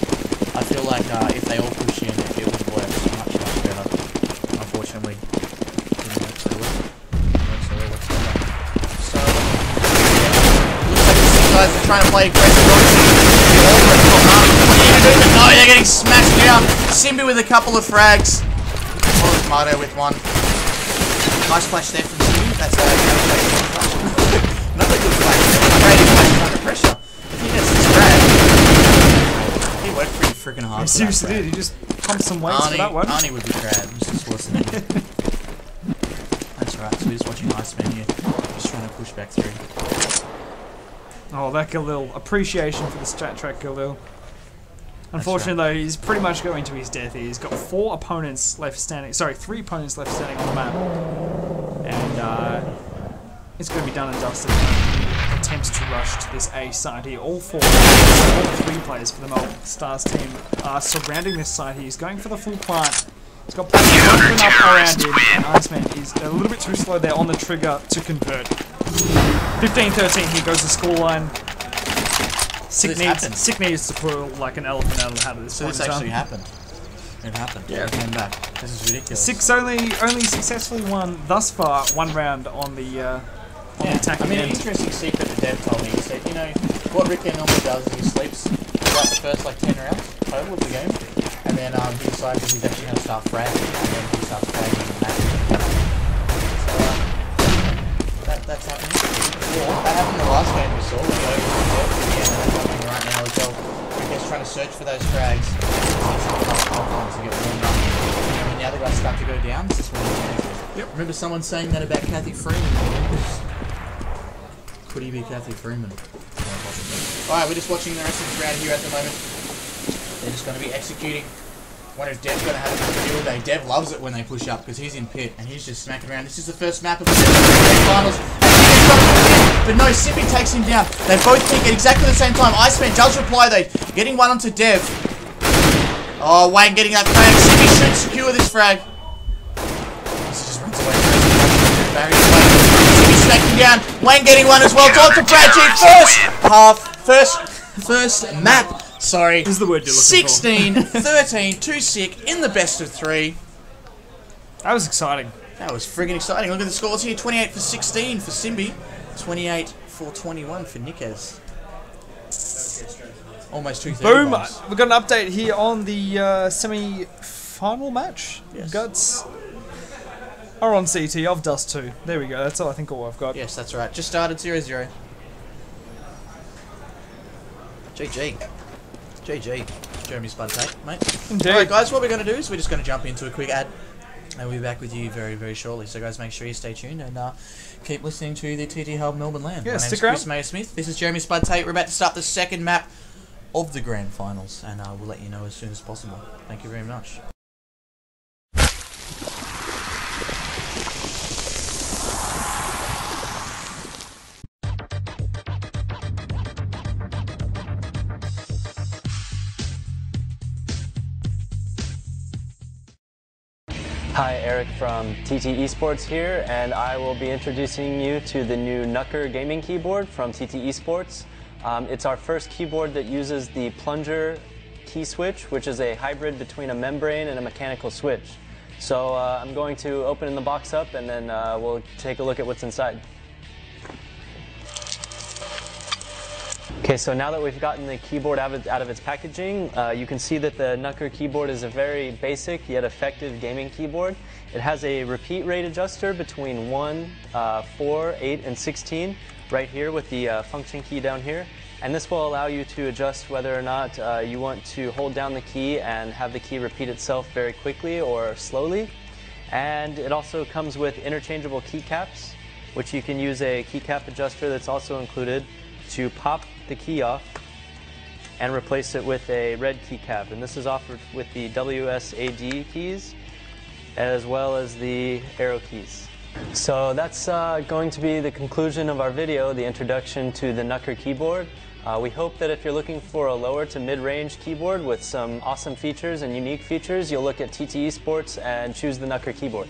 Speaker 1: I feel like if they all push in, it would work much better. Unfortunately, it didn't work so well. So, yeah, looks like the SiK guys are trying to play aggressive. No, they're getting smashed down. Simbi with a couple of frags. Mayo with one. Nice flash there from Simbi. That's another good flash. Great flash under pressure. If he gets this frag, he worked pretty freaking hard.
Speaker 2: He seriously did. He just pumped some weights for that one.
Speaker 1: Arnie would be crab. Just listening. That's right. So we're just watching Iceman here. Just trying to push back through. Oh,
Speaker 2: that Galil. Appreciation for the strat track, Galil. Unfortunately, though, he's pretty much going to his death here. He's got 3 opponents left standing on the map. And it's going to be done and dusted. Attempts to rush to this A side here. All 3 players for the Melb Stars team are surrounding this side here. He's going for the full plant. He's got plenty of up around him. And Iceman is a little bit too slow there on the trigger to convert. 15-13, here goes the scoreline. SiK needs to pull like an elephant out of the hat of this point.
Speaker 1: So this actually happened. It happened. Yeah. It came back. This is ridiculous.
Speaker 2: SiK's only successfully won thus far 1 round on the attacking end.
Speaker 1: An interesting secret the dev told me. He said, you know, what Rick normally does is he sleeps throughout the first like 10 rounds total of the game, and then he decides that he's actually going to start fragging, and then he starts fragging the match. So that's happening. That happened the last game we saw. We go that's happening right now as well. Rick's trying to search for those frags. To get warmed up. And when the other guys start to go down, this is when he Yep. Remember someone saying that about Kathy Freeman? Could he be Kathy Freeman? Alright, we're just watching the rest of the round here at the moment. They're just going to be executing. Wonder if Dev's going to have a field day. Dev loves it when they push up because he's in pit and he's just smacking around. This is the first map of the finals. But no, Simbi takes him down. They both peek at exactly the same time. Iceman does reply though, getting one onto Dev. Oh, Wayne getting that frag. Simbi should secure this frag. He just runs away. Simbi smacking down. Wayne getting one as well. Time for Brad G. First map. Sorry.
Speaker 2: This is the word you're looking
Speaker 1: 16-13 to SiK in the best of 3.
Speaker 2: That was exciting.
Speaker 1: That was friggin' exciting. Look at the scores here. 28 for 16 for Simbi. 28 for 21 for Nikez. Almost 230.
Speaker 2: Boom! We've got an update here on the semi-final match.
Speaker 1: Yes.
Speaker 2: Guts are on CT. I've Dust 2. There we go. That's all I've got.
Speaker 1: Yes, that's right. Just started 0-0. GG. GG. Jeremy Spud tape, mate.
Speaker 2: Indeed.
Speaker 1: Alright guys, what we're going to do is we're just going to jump into a quick ad. And we'll be back with you very, very shortly. So guys, make sure you stay tuned and keep listening to the TTHUB Melbourne LAN.
Speaker 2: Yeah,
Speaker 1: My name's Chris Mayo Smith. This is Jeremy Spud Tate. We're about to start the second map of the grand finals. And we'll let you know as soon as possible. Thank you very much.
Speaker 4: Hi, Eric from TT Esports here, and I will be introducing you to the new Nucker gaming keyboard from TT Esports. It's our first keyboard that uses the plunger key switch, which is a hybrid between a membrane and a mechanical switch. So I'm going to open the box up and then we'll take a look at what's inside. Okay, so now that we've gotten the keyboard out of its packaging, you can see that the Nucker keyboard is a very basic yet effective gaming keyboard. It has a repeat rate adjuster between 1, 4, 8, and 16 right here with the function key down here. And this will allow you to adjust whether or not you want to hold down the key and have the key repeat itself very quickly or slowly. And it also comes with interchangeable keycaps, which you can use a keycap adjuster that's also included to pop the key off and replace it with a red keycap. And this is offered with the WSAD keys as well as the arrow keys. So that's going to be the conclusion of our video, the introduction to the Nucker keyboard. We hope that if you're looking for a lower to mid-range keyboard with some awesome features and unique features, you'll look at TT Esports and choose the Nucker keyboard.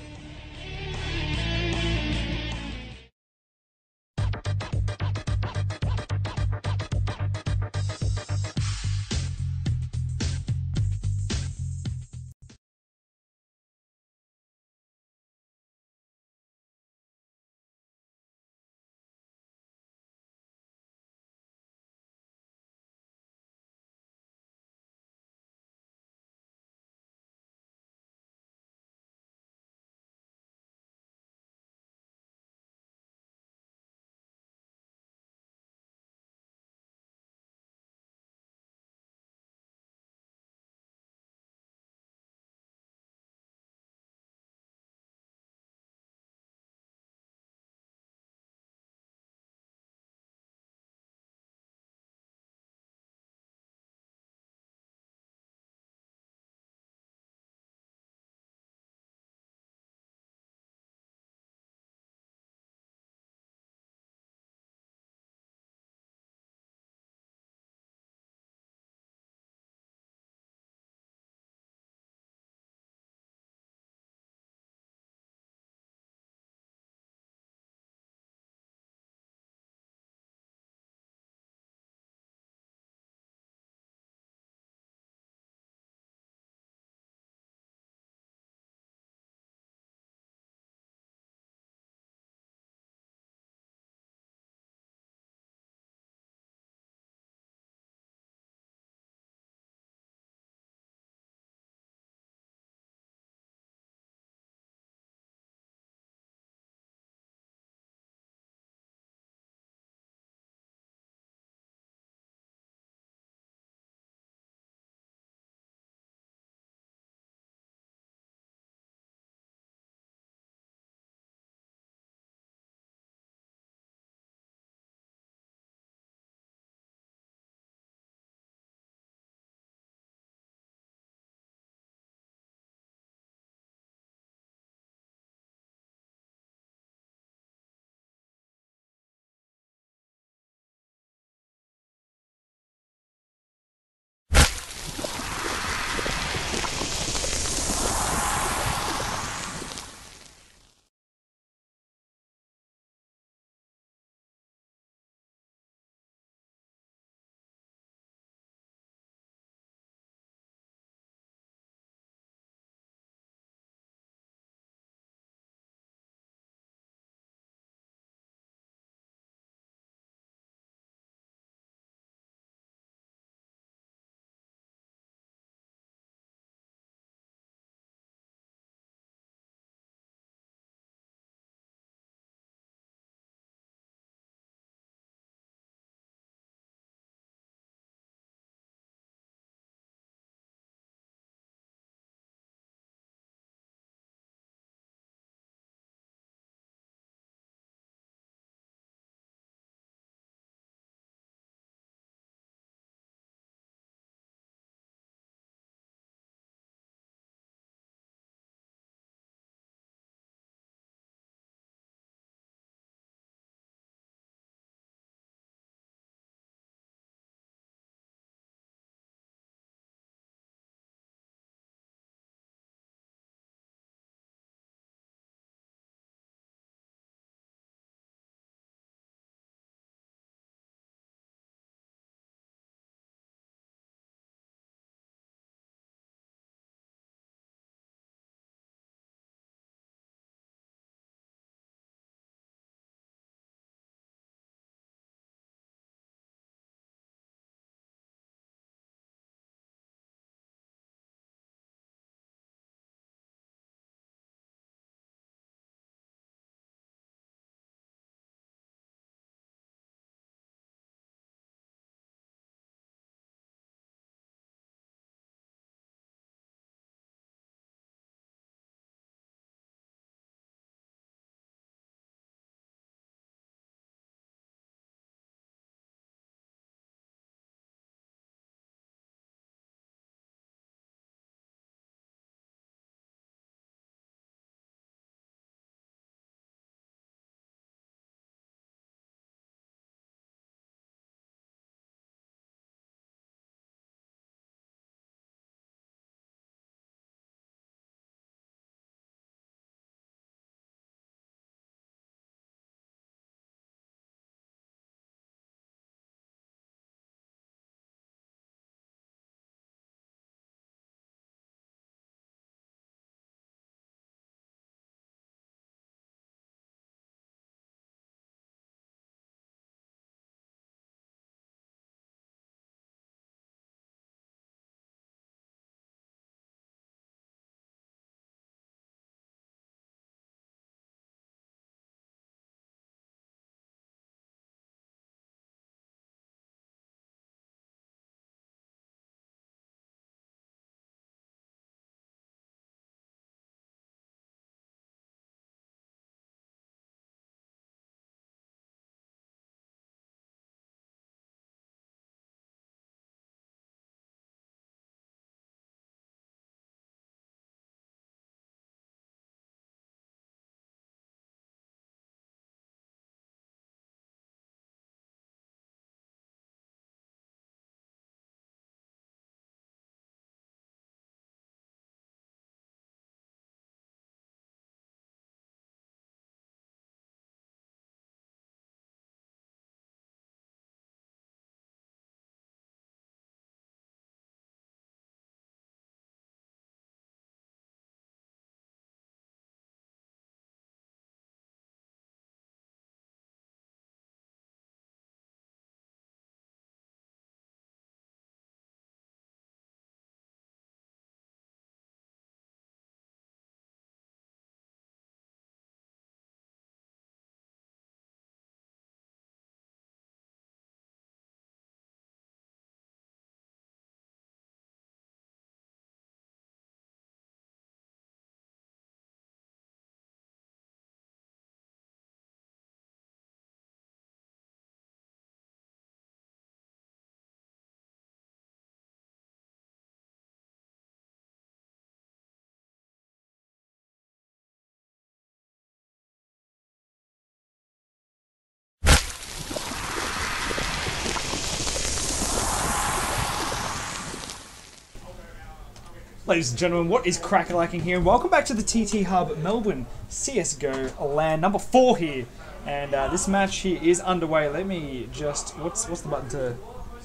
Speaker 2: Ladies and gentlemen, what is crack-a-lacking here? And welcome back to the TTHUB Melbourne CSGO LAN number 4 here. And this match here is underway. Let me just... What's the button to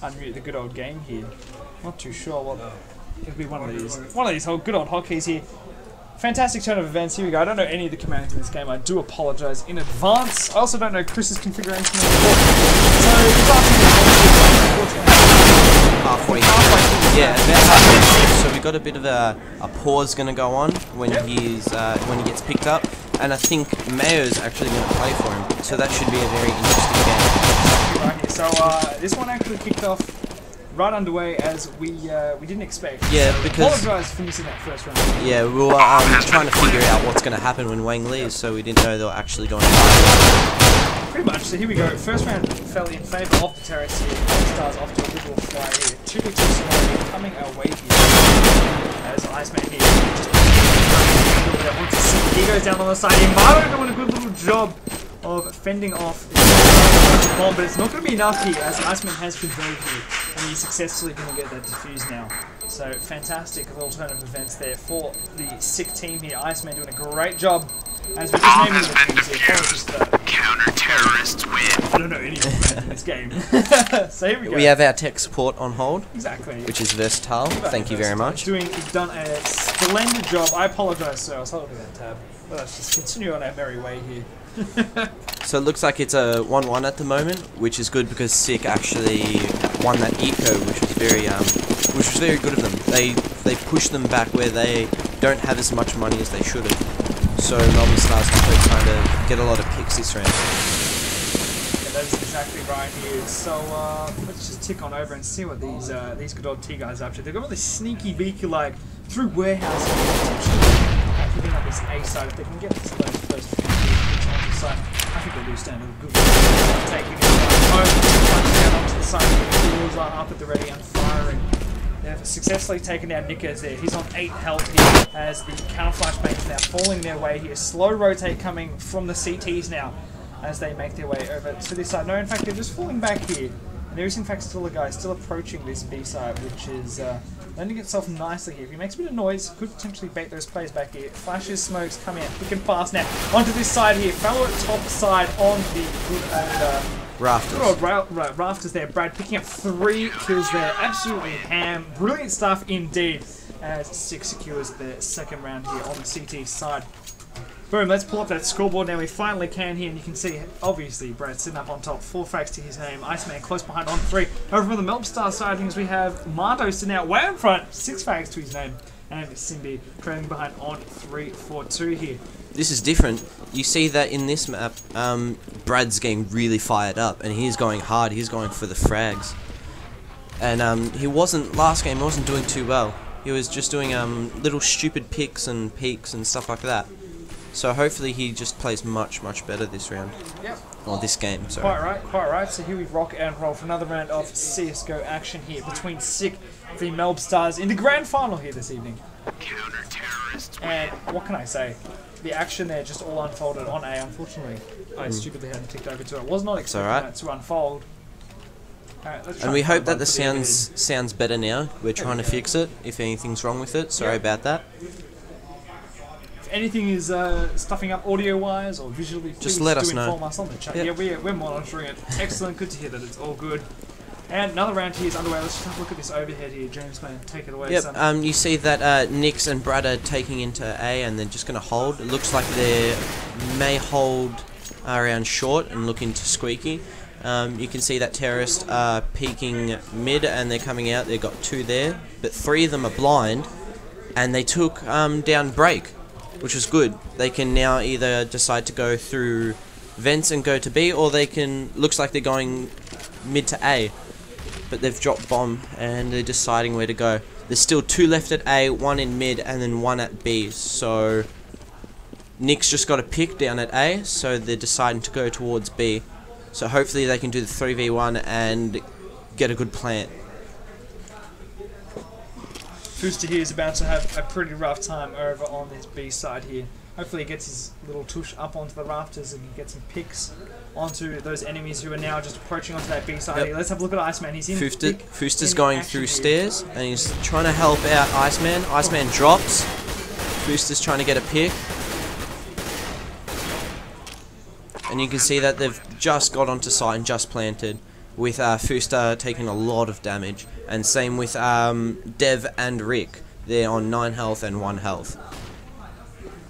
Speaker 2: unmute the good old game here? Not too sure what... It'll be one of these good old hotkeys here. Fantastic turn of events. Here we go. I don't know any of the commands in this game. I do apologise in advance. I also don't know Chris's configuration. So, this afternoon,
Speaker 5: halfway. Yeah, about halfway. So we got a bit of a pause going to go on when when he gets picked up, and I think Mayo's actually going to play for him. So that should be a very interesting game.
Speaker 2: Right here. So this one actually kicked off right underway as we didn't expect.
Speaker 5: Yeah,
Speaker 2: so
Speaker 5: because
Speaker 2: apologise for missing that first round.
Speaker 5: Yeah, we were trying to figure out what's going to happen when Wang leaves, so we didn't know they were actually going to play.
Speaker 2: Pretty much. So here we go. First round fell in favour of the terrace here. Melb Stars off to a little fly here. 2v2 scenario coming our way here. As Iceman here just onto SiK. He goes down on the side here. Mayo doing a good little job of fending off the bomb, but it's not going to be enough here as Iceman has converted here, and he's successfully going to get that defused now. So fantastic little turn of events there for the SiK team here. Iceman doing a great job. As we're just naming the teams here.
Speaker 3: Counter-terrorists win.
Speaker 2: I don't know anyone in this game. So here we go.
Speaker 5: We have our tech support on hold.
Speaker 2: Exactly.
Speaker 5: Which is versatile. Thank you very much.
Speaker 2: You've done a splendid job. I apologise, sir. I was holding that tab. But let's just continue on our merry way here.
Speaker 5: So it looks like it's a 1-1 at the moment, which is good because SiK actually won that eco, which was very good of them. They pushed them back where they don't have as much money as they should have. So Melb Stars are trying to get a lot of picks this round.
Speaker 2: Yeah, that is exactly right here. So let's just tick on over and see what these good old T guys are up to. They've got really sneaky beaky like through warehousing, keeping up this A side. If they can get those first few onto the side, I think they do stand a good chance. Taking it down onto the side, the wheels are up at the ready and firing. They've successfully taken down Nickers there. He's on 8 health here as the counter flashbangs now falling their way here. Slow rotate coming from the CTs now as they make their way over to this side. No, in fact, they're just falling back here. And there is, in fact, still a guy still approaching this B side, which is lending itself nicely here. If he makes a bit of noise, could potentially bait those players back here. Flashes, smokes, coming out quick and fast now. Onto this side here. Fellow at top side on the good old...
Speaker 5: Rafters.
Speaker 2: Good old rafters there. Brad picking up 3 kills there. Absolutely ham. Brilliant stuff indeed. As SiK secures the second round here on the CT side. Boom, let's pull up that scoreboard now. We finally can here, and you can see, obviously, Brad sitting up on top. 4 frags to his name. Iceman close behind on 3. Over on the Melb Stars side of things, we have Mardo sitting out way in front. 6 frags to his name. And Simbi trailing behind on 3-4-2 here.
Speaker 5: This is different. You see that in this map, Brad's getting really fired up, and he's going hard. He's going for the frags. And he wasn't, last game, he wasn't doing too well. He was just doing little stupid picks and peeks and stuff like that. So hopefully he just plays much, much better this round. Yep. Or this game, sorry.
Speaker 2: Quite right. So here we rock and roll for another round of CSGO action here between SiK and the Melb Stars in the grand final here this evening.
Speaker 3: Counter-terrorists win.
Speaker 2: And what can I say? The action there just all unfolded on A. Unfortunately, I stupidly hadn't ticked over to it. I was not expecting that to unfold. Alright, let's try
Speaker 5: and we hope that the sounds better now. We're trying to fix it. If anything's wrong with it, sorry about that.
Speaker 2: If anything is stuffing up audio-wise or visually,
Speaker 5: just let us know.
Speaker 2: Inform us on the chat. Yeah, we're monitoring it. Excellent. Good to hear that it's all good. And another round here is underway. Let's just have a look at this overhead here. James, man, take it away.
Speaker 5: Yep. You see that Nix and Brad are taking into A, and they're just going to hold. It looks like they may hold around short and look into squeaky. You can see that terrorist are peeking mid, and they're coming out. They've got 2 there, but 3 of them are blind, and they took down break, which is good. They can now either decide to go through vents and go to B, or they can. Looks like they're going mid to A. But they've dropped bomb and they're deciding where to go. There's still 2 left at A, 1 in mid, and then 1 at B. So Nick's just got a pick down at A, so they're deciding to go towards B. So hopefully they can do the 3v1 and get a good plant.
Speaker 2: Fuster here is about to have a pretty rough time over on this B side here. Hopefully he gets his little tush up onto the rafters and gets some picks onto those enemies who are now just approaching onto that B side.
Speaker 5: Yep.
Speaker 2: Here. Let's have a look at Iceman. He's in.
Speaker 5: Fuster's going through stairs and he's trying to help out Iceman. Iceman drops. Fuster's trying to get a pick. And you can see that they've just got onto site and just planted, with Fuster taking a lot of damage. And same with Dev and Rick. They're on 9 health and 1 health.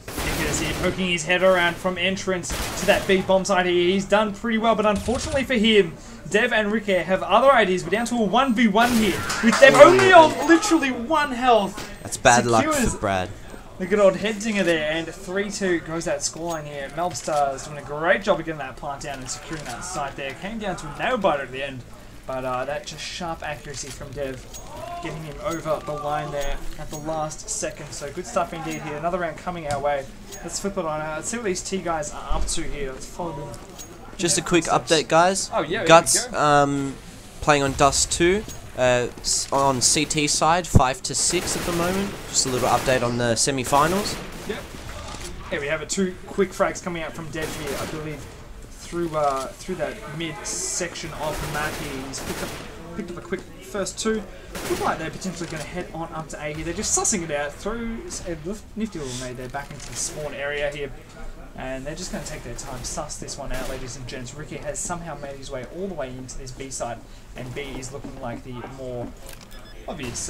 Speaker 2: Because he's poking his head around from entrance to that big bomb site here. He's done pretty well, but unfortunately for him, Dev and Rick have other ideas. We're down to a 1v1 here, with Dev only on literally 1 health.
Speaker 5: That's bad luck for Brad.
Speaker 2: The good old head dinger there, and 3-2 goes that scoreline here. Melb Stars doing a great job of getting that plant down and securing that site there. Came down to a nail biter at the end, but that just sharp accuracy from Dev, getting him over the line there at the last second. So good stuff indeed here. Another round coming our way. Let's flip it on. Let's see what these T guys are up to here. Let's follow them.
Speaker 5: Just a quick update, guys.
Speaker 2: Oh yeah,
Speaker 5: Guts playing on Dust 2. On CT side, 5-6 at the moment. Just a little update on the semi-finals.
Speaker 2: Yep. Here we have it. 2 quick frags coming out from Dev here, I believe, through that mid section of the map here. He's picked up a quick first 2. Look like they're potentially going to head on up to A here. They're just sussing it out through a nifty little nade there back into the spawn area here. And they're just going to take their time, suss this one out, ladies and gents. Ricky has somehow made his way all the way into this B side, and B is looking like the more obvious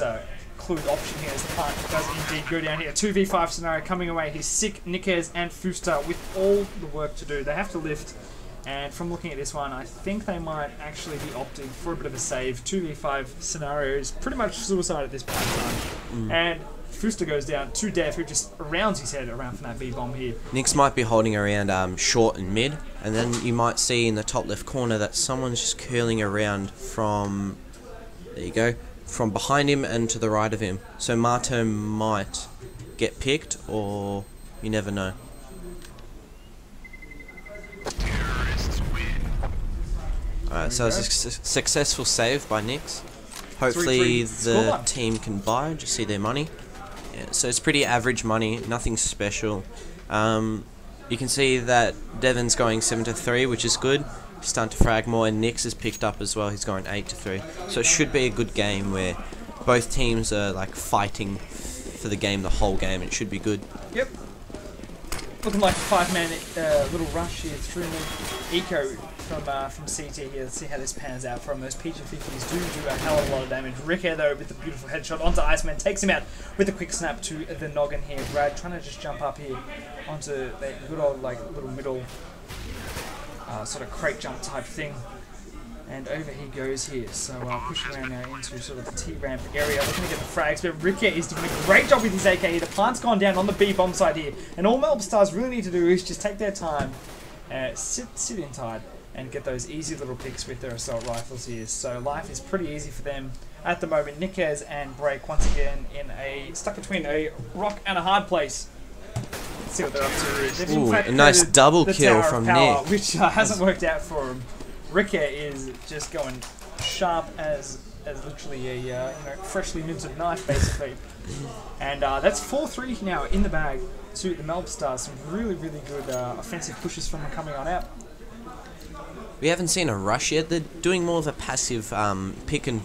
Speaker 2: clued option here as the plant does indeed go down here. 2v5 scenario coming away. He's SiK, Nikez, and Fuster with all the work to do. They have to lift, and from looking at this one, I think they might actually be opting for a bit of a save. 2v5 scenario is pretty much suicide at this point in time. And Fuster goes down to Dev, who just rounds his head around from that B-bomb here.
Speaker 5: Nix might be holding around short and mid, and then you might see in the top left corner that someone's just curling around from, there you go, from behind him and to the right of him. So Marto might get picked, or you never know. Alright, so it's a successful save by Nix. Hopefully the team can buy, just see their money. Yeah, so it's pretty average money, nothing special. You can see that Devon's going 7-3, which is good. He's starting to frag more, and Nix is picked up as well. He's going 8-3. So it should be a good game where both teams are like fighting for the game, the whole game. It should be good.
Speaker 2: Yep. Looking like a 5-man little rush here through the eco from CT here. Let's see how this pans out from those PG-50s. Do a hell of a lot of damage. Rick here though with the beautiful headshot onto Iceman, takes him out with a quick snap to the noggin here. Brad trying to just jump up here onto that good old like little middle sort of crate jump type thing. And over he goes here, so pushing around now into sort of the T-ramp area, looking to get the frags, but Ricky is doing a great job with his AK here. The plant's gone down on the B-bomb side here, and all Melb Stars really need to do is just take their time, sit in tight, and get those easy little picks with their assault rifles here. So life is pretty easy for them at the moment. Nikez and Break once again stuck between a rock and a hard place. Let's see what they're up to.
Speaker 5: Ooh, a nice double kill from Nick,
Speaker 2: which hasn't worked out for him. Ricky is just going sharp as literally a freshly minted knife, basically. And that's 4-3 now in the bag to the Melb Stars. Some really, really good offensive pushes from them coming on out.
Speaker 5: We haven't seen a rush yet. They're doing more of a passive pick and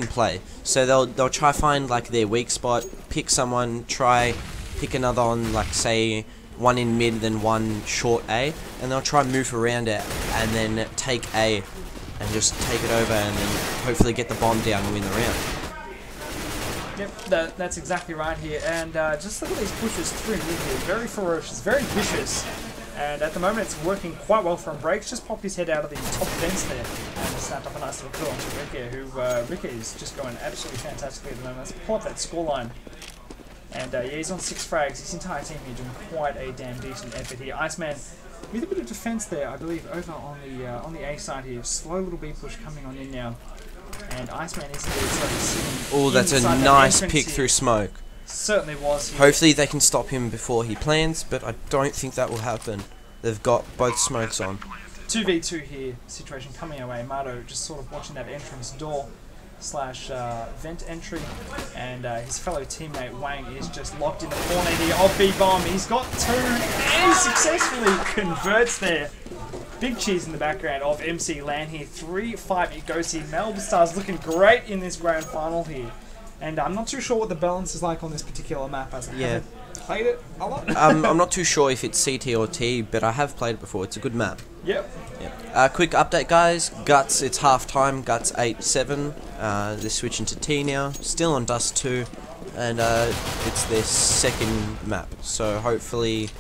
Speaker 5: play. So they'll try find like their weak spot, pick someone, try pick another on like say one in mid, then one short A, and they'll try and move around it, and then take A, and just take it over, and then hopefully get the bomb down and win the round.
Speaker 2: Yep, that's exactly right here, and just look at these pushes through mid here, very ferocious, very vicious, and at the moment it's working quite well for him. Breaks just popped his head out of the top fence there, and snapped up a nice little kill onto Ricky, who Ricky is just going absolutely fantastically at the moment. Let's pull up that scoreline. And yeah, he's on 6 frags. His entire team here doing quite a damn decent effort here. Iceman with a bit of defense there, I believe, over on the A side here. Slow little B push coming on in now, and Iceman is sitting.
Speaker 5: Oh, that's a nice pick through smoke.
Speaker 2: Certainly was. Here.
Speaker 5: Hopefully they can stop him before he plans, but I don't think that will happen. They've got both smokes on.
Speaker 2: 2v2 here. Situation coming our way. Mato just sort of watching that entrance door. slash vent entry, and his fellow teammate Wang is just locked in the corner here of B-bomb. He's got 2 and successfully converts there. Big cheese in the background of MC LAN here. 3-5 it goes here. Melb Stars looking great in this grand final here. And I'm not too sure what the balance is like on this particular map, as I haven't played it a lot.
Speaker 5: I'm not too sure if it's CT or T, but I have played it before. It's a good map.
Speaker 2: Yep.
Speaker 5: Quick update, guys. Guts, it's half time. Guts 8-7. They're switching to T now. Still on Dust 2, and it's their second map. So hopefully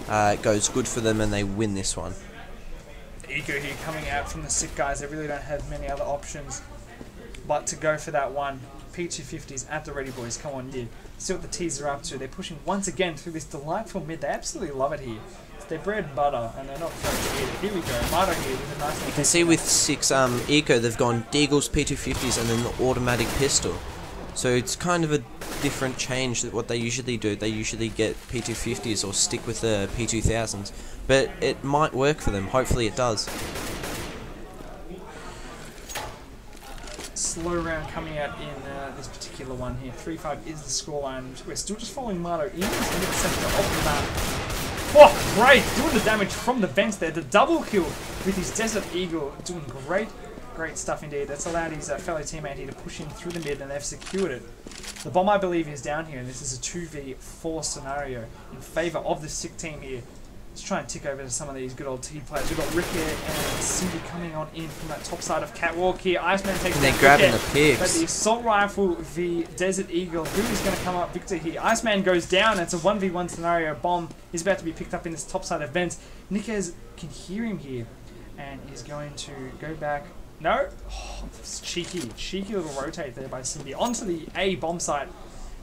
Speaker 5: it goes good for them and they win this one.
Speaker 2: Ego here coming out from the SiK guys. They really don't have many other options but to go for that one. P250s at the ready, boys. Come on, yeah. See what the T's are up to. They're pushing once again through this delightful mid. They absolutely love it here. It's their bread and butter, and they're not afraid to eat it. Here we go. Mayo here with a nice.
Speaker 5: You can see with SiK's Eco, they've gone Deagles, P250s, and then the automatic pistol. So it's kind of a different change than what they usually do. They usually get P250s or stick with the P2000s. But it might work for them. Hopefully it does.
Speaker 2: Slow round coming out in this particular one here. 3-5 is the scoreline. We're still just following Mayo into the mid-sector of the map. Oh, great! Doing the damage from the vents there. The double kill with his Desert Eagle. Doing great stuff indeed. That's allowed his fellow teammate here to push in through the mid, and they've secured it. The bomb, I believe, is down here, and this is a 2v4 scenario in favour of the SiK team here. Let's try and tick over to some of these good old T players. We've got Rick here and Cindy coming on in from that top side of Catwalk here. Iceman takes
Speaker 5: and they're grabbing the picks.
Speaker 2: But the Assault Rifle v Desert Eagle. Who is going to come up victor here? Iceman goes down. It's a 1v1 scenario. Bomb is about to be picked up in this top side of vents. Nikez can hear him here and is going to go back. No? Oh, cheeky little rotate there by Cindy. Onto the A bomb site.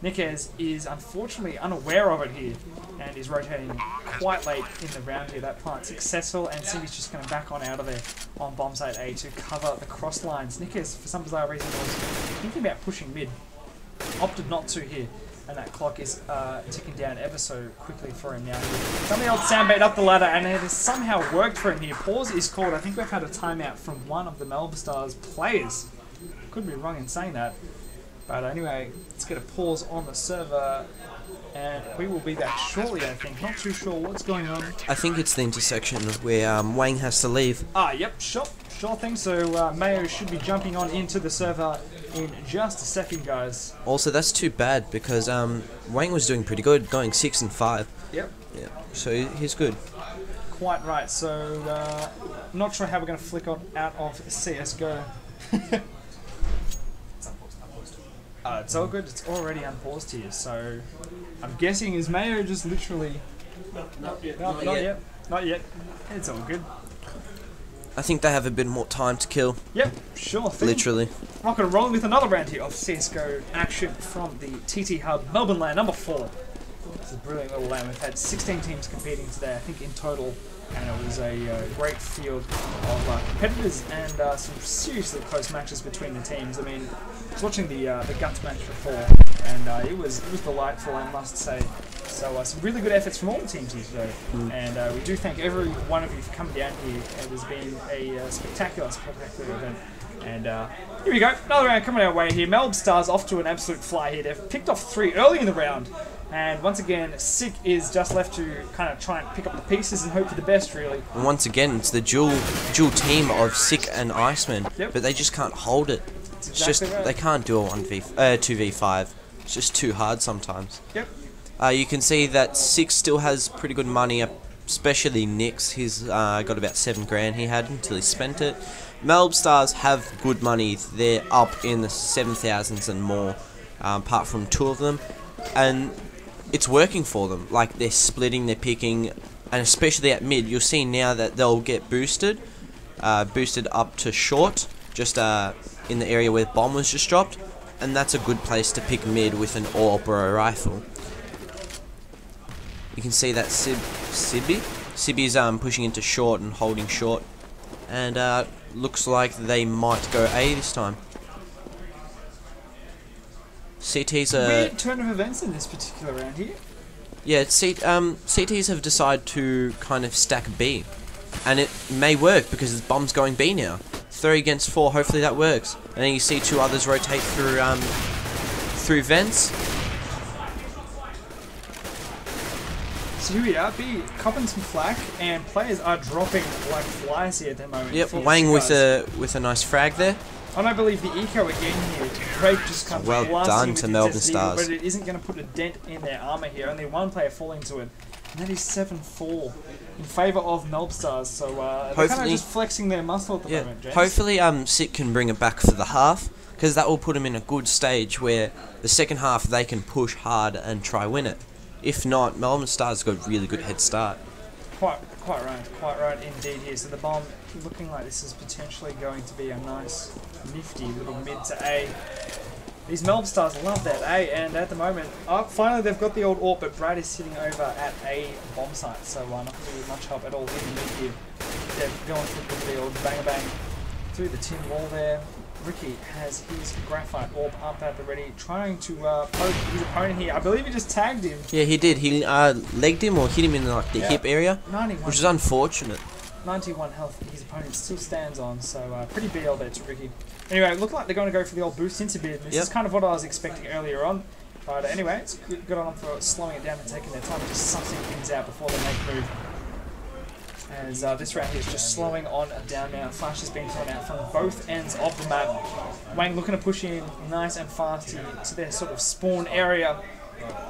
Speaker 2: Nikez is unfortunately unaware of it here and is rotating quite late in the round here. That plant successful, and Cindy's just going to back on out of there on bomb site A to cover the cross lines. Nikez, for some bizarre reason, was thinking about pushing mid. Opted not to here, and that clock is ticking down ever so quickly for him now. Something else sandbait up the ladder, and it has somehow worked for him here. Pause is called. I think we've had a timeout from one of the Melb Stars players. Could be wrong in saying that. But anyway, let's get a pause on the server, and we will be back shortly, I think. Not too sure what's going on.
Speaker 5: I think it's the intersection where Wang has to leave.
Speaker 2: Yep, sure thing. So Mayo should be jumping on into the server in just a second, guys.
Speaker 5: Also, that's too bad because Wang was doing pretty good, going 6-5.
Speaker 2: Yep.
Speaker 5: Yeah, so he's good.
Speaker 2: Quite right. So I'm not sure how we're going to flick out of CSGO. It's all good. It's already unpaused here, so I'm guessing is Mayo just literally not yet. It's all good.
Speaker 5: I think they have a bit more time to kill.
Speaker 2: Yep, sure thing.
Speaker 5: Literally.
Speaker 2: Rocking and rolling with another round here of CSGO action from the TTHUB Melbourne LAN number 4. It's a brilliant little LAN. We've had 16 teams competing today, I think in total, and it was a great field of competitors and some seriously close matches between the teams. I mean, I was watching the Guts match before, and it was delightful, I must say. So some really good efforts from all the teams here today, and we do thank every one of you for coming down here. It has been a spectacular event. And here we go, another round coming our way here. Melb Stars off to an absolute fly here. They've picked off 3 early in the round. And once again, SiK is just left to kind of try and pick up the pieces and hope for the best, really.
Speaker 5: And once again, it's the dual team of SiK and Iceman,
Speaker 2: yep.
Speaker 5: But they just can't hold it.
Speaker 2: That's
Speaker 5: it's just
Speaker 2: right.
Speaker 5: They can't do a 2v5. It's just too hard sometimes.
Speaker 2: Yep.
Speaker 5: You can see that SiK still has pretty good money, especially Nix. He's got about 7 grand he had until he spent it. Melb Stars have good money. They're up in the 7,000s and more, apart from 2 of them, and it's working for them. Like, they're splitting, they're picking, and especially at mid, you'll see now that they'll get boosted up to short, just in the area where the bomb was just dropped, and that's a good place to pick mid with an Orbro rifle. You can see that Sibby's pushing into short and holding short, and looks like they might go A this time. CT's
Speaker 2: weird turn of events in this particular round here.
Speaker 5: Yeah, CTs have decided to kind of stack B, and it may work because the bomb's going B now. 3 against 4. Hopefully that works. And then you see 2 others rotate through vents.
Speaker 2: So here we are, B copping some flack, and players are dropping like flies here at the moment.
Speaker 5: Yep, Wang with a nice frag there.
Speaker 2: And I believe the eco again here. Drake just comes
Speaker 5: Well done to Melb Stars.
Speaker 2: but it isn't going to put a dent in their armor here. Only one player falling to it, and that is 7-4 in favour of Melb Stars. So they're kind of just flexing their muscle at the moment, James.
Speaker 5: Hopefully SiK can bring it back for the half, because that will put them in a good stage where the second half they can push hard and try win it. If not, Melb Stars got a really good head start.
Speaker 2: Quite right indeed here. So the bomb looking like this is potentially going to be a nice, nifty little mid to A. These Melb Stars love that A, and at the moment, finally they've got the old AWP, but Brad is sitting over at A bomb site, so not going to be much help at all in the mid here. They're going through the old bang bang through the tin wall there. Ricky has his graphite orb up at the ready, trying to poke his opponent here. I believe he just tagged him.
Speaker 5: Yeah, he did. He legged him or hit him in like the hip area,
Speaker 2: 91,
Speaker 5: which is unfortunate.
Speaker 2: 91 health his opponent still stands on, so pretty BL there to Ricky. Anyway, look like they're going to go for the old boost into bid. This is kind of what I was expecting earlier on. But anyway, it's good on them for slowing it down and taking their time, just sussing things out before they make move. As this round here is just slowing on down now. Flash has been thrown out from both ends of the map. Wang looking to push in nice and fast to their sort of spawn area.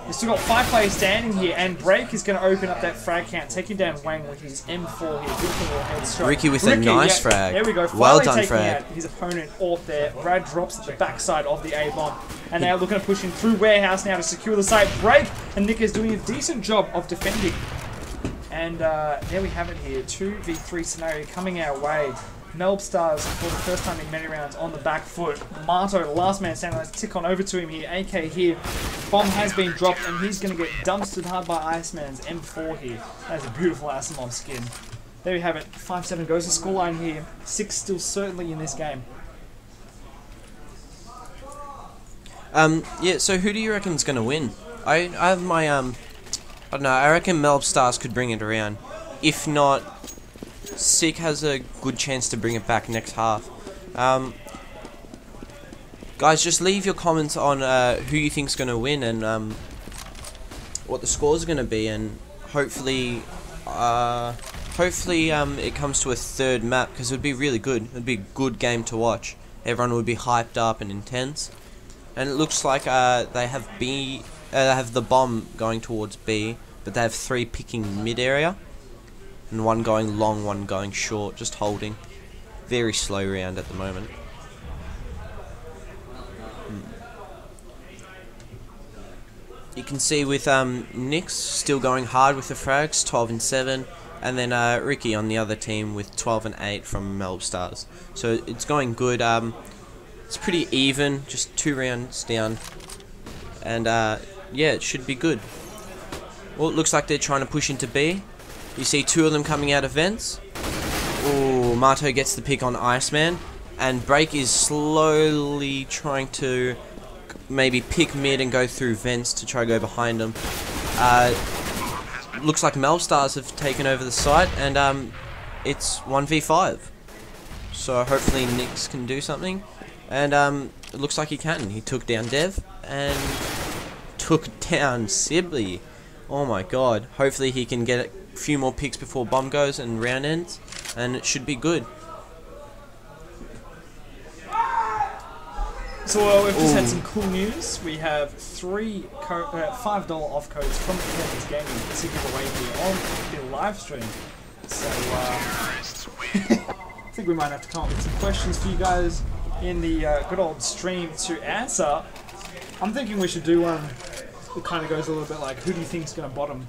Speaker 2: We've still got 5 players standing here, and Break is going to open up that frag count, taking down Wang with his M4 here. Beautiful little head strike.
Speaker 5: Ricky with a nice frag.
Speaker 2: There we go.
Speaker 5: Well done,
Speaker 2: taking
Speaker 5: frag.
Speaker 2: out his opponent AWP there. Brad drops at the backside of the A bomb, and now looking to push in through warehouse now to secure the site. Break, and Nick is doing a decent job of defending. And there we have it here, 2v3 scenario coming our way. Melb Stars for the first time in many rounds on the back foot. Mato, last man standing, let's tick on over to him here. AK here, bomb has been dropped, and he's going to get dumpstered hard by Iceman's M4 here. That is a beautiful Asimov skin. There we have it, 5-7 goes the scoreline here. 6 still certainly in this game.
Speaker 5: Yeah, so who do you reckon is going to win? I have my I don't know, I reckon Melb Stars could bring it around. If not, SiK has a good chance to bring it back next half. Guys, just leave your comments on who you think's going to win and what the scores are going to be, and hopefully it comes to a third map, because it would be really good. It would be a good game to watch. Everyone would be hyped up and intense. And it looks like they have the bomb going towards B, but they have 3 picking mid area, and 1 going long, 1 going short, just holding. Very slow round at the moment. You can see with Nix still going hard with the frags, 12 and 7, and then Ricky on the other team with 12 and 8 from Melb Stars. So it's going good. It's pretty even, just 2 rounds down, and yeah, it should be good. Well, it looks like they're trying to push into B. You see 2 of them coming out of vents. Oh, Mato gets the pick on Iceman, and Break is slowly trying to maybe pick mid and go through vents to try to go behind them. Looks like Melb Stars have taken over the site, and it's 1v5. So hopefully Nix can do something, and it looks like he can. He took down Dev and took down Sibley. Oh my god. Hopefully he can get a few more picks before bomb goes and round ends, and it should be good.
Speaker 2: So we've just had some cool news. We have 3 $5 off codes from Performance Gaming to give away here on the live stream. So I think we might have to come up with some questions for you guys in the good old stream to answer. I'm thinking we should do one that kind of goes a little bit like, who do you think is going to bottom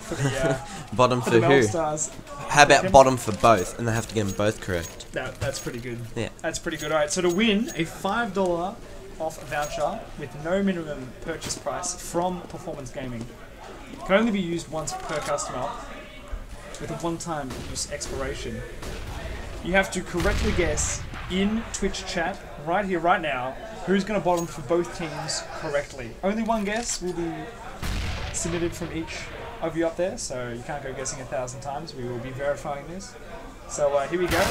Speaker 2: for the
Speaker 5: bottom for
Speaker 2: the
Speaker 5: who?
Speaker 2: Melb Stars?
Speaker 5: How about bottom for both, and they have to get them both correct?
Speaker 2: That's pretty good.
Speaker 5: Yeah.
Speaker 2: That's pretty good. Alright, so to win a $5 off voucher with no minimum purchase price from Performance Gaming, it can only be used once per customer with a one-time use expiration. You have to correctly guess in Twitch chat, right here, right now, who's going to bottom for both teams correctly. Only one guess will be submitted from each of you up there, so you can't go guessing 1,000 times. We will be verifying this. So here we go.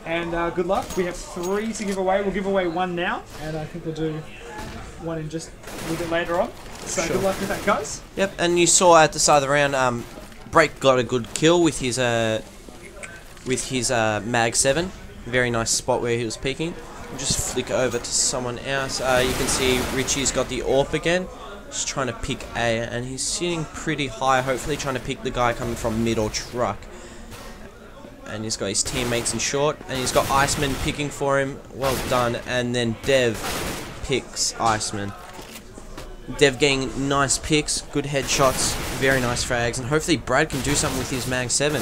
Speaker 2: And good luck. We have 3 to give away. We'll give away 1 now, and I think we'll do 1 in just a little bit later on. So
Speaker 5: Sure.
Speaker 2: good luck with that, guys.
Speaker 5: Yep, and you saw at the start of the round, Break got a good kill with his Mag 7. Very nice spot where he was peeking. We'll just flick over to someone else. You can see Richie's got the AWP again. Just trying to pick A, and he's sitting pretty high, hopefully trying to pick the guy coming from mid or truck. And he's got his teammates in short, and he's got Iceman picking for him. Well done. And then Dev picks Iceman. Dev getting nice picks, good headshots, very nice frags, and hopefully Brad can do something with his Mag 7.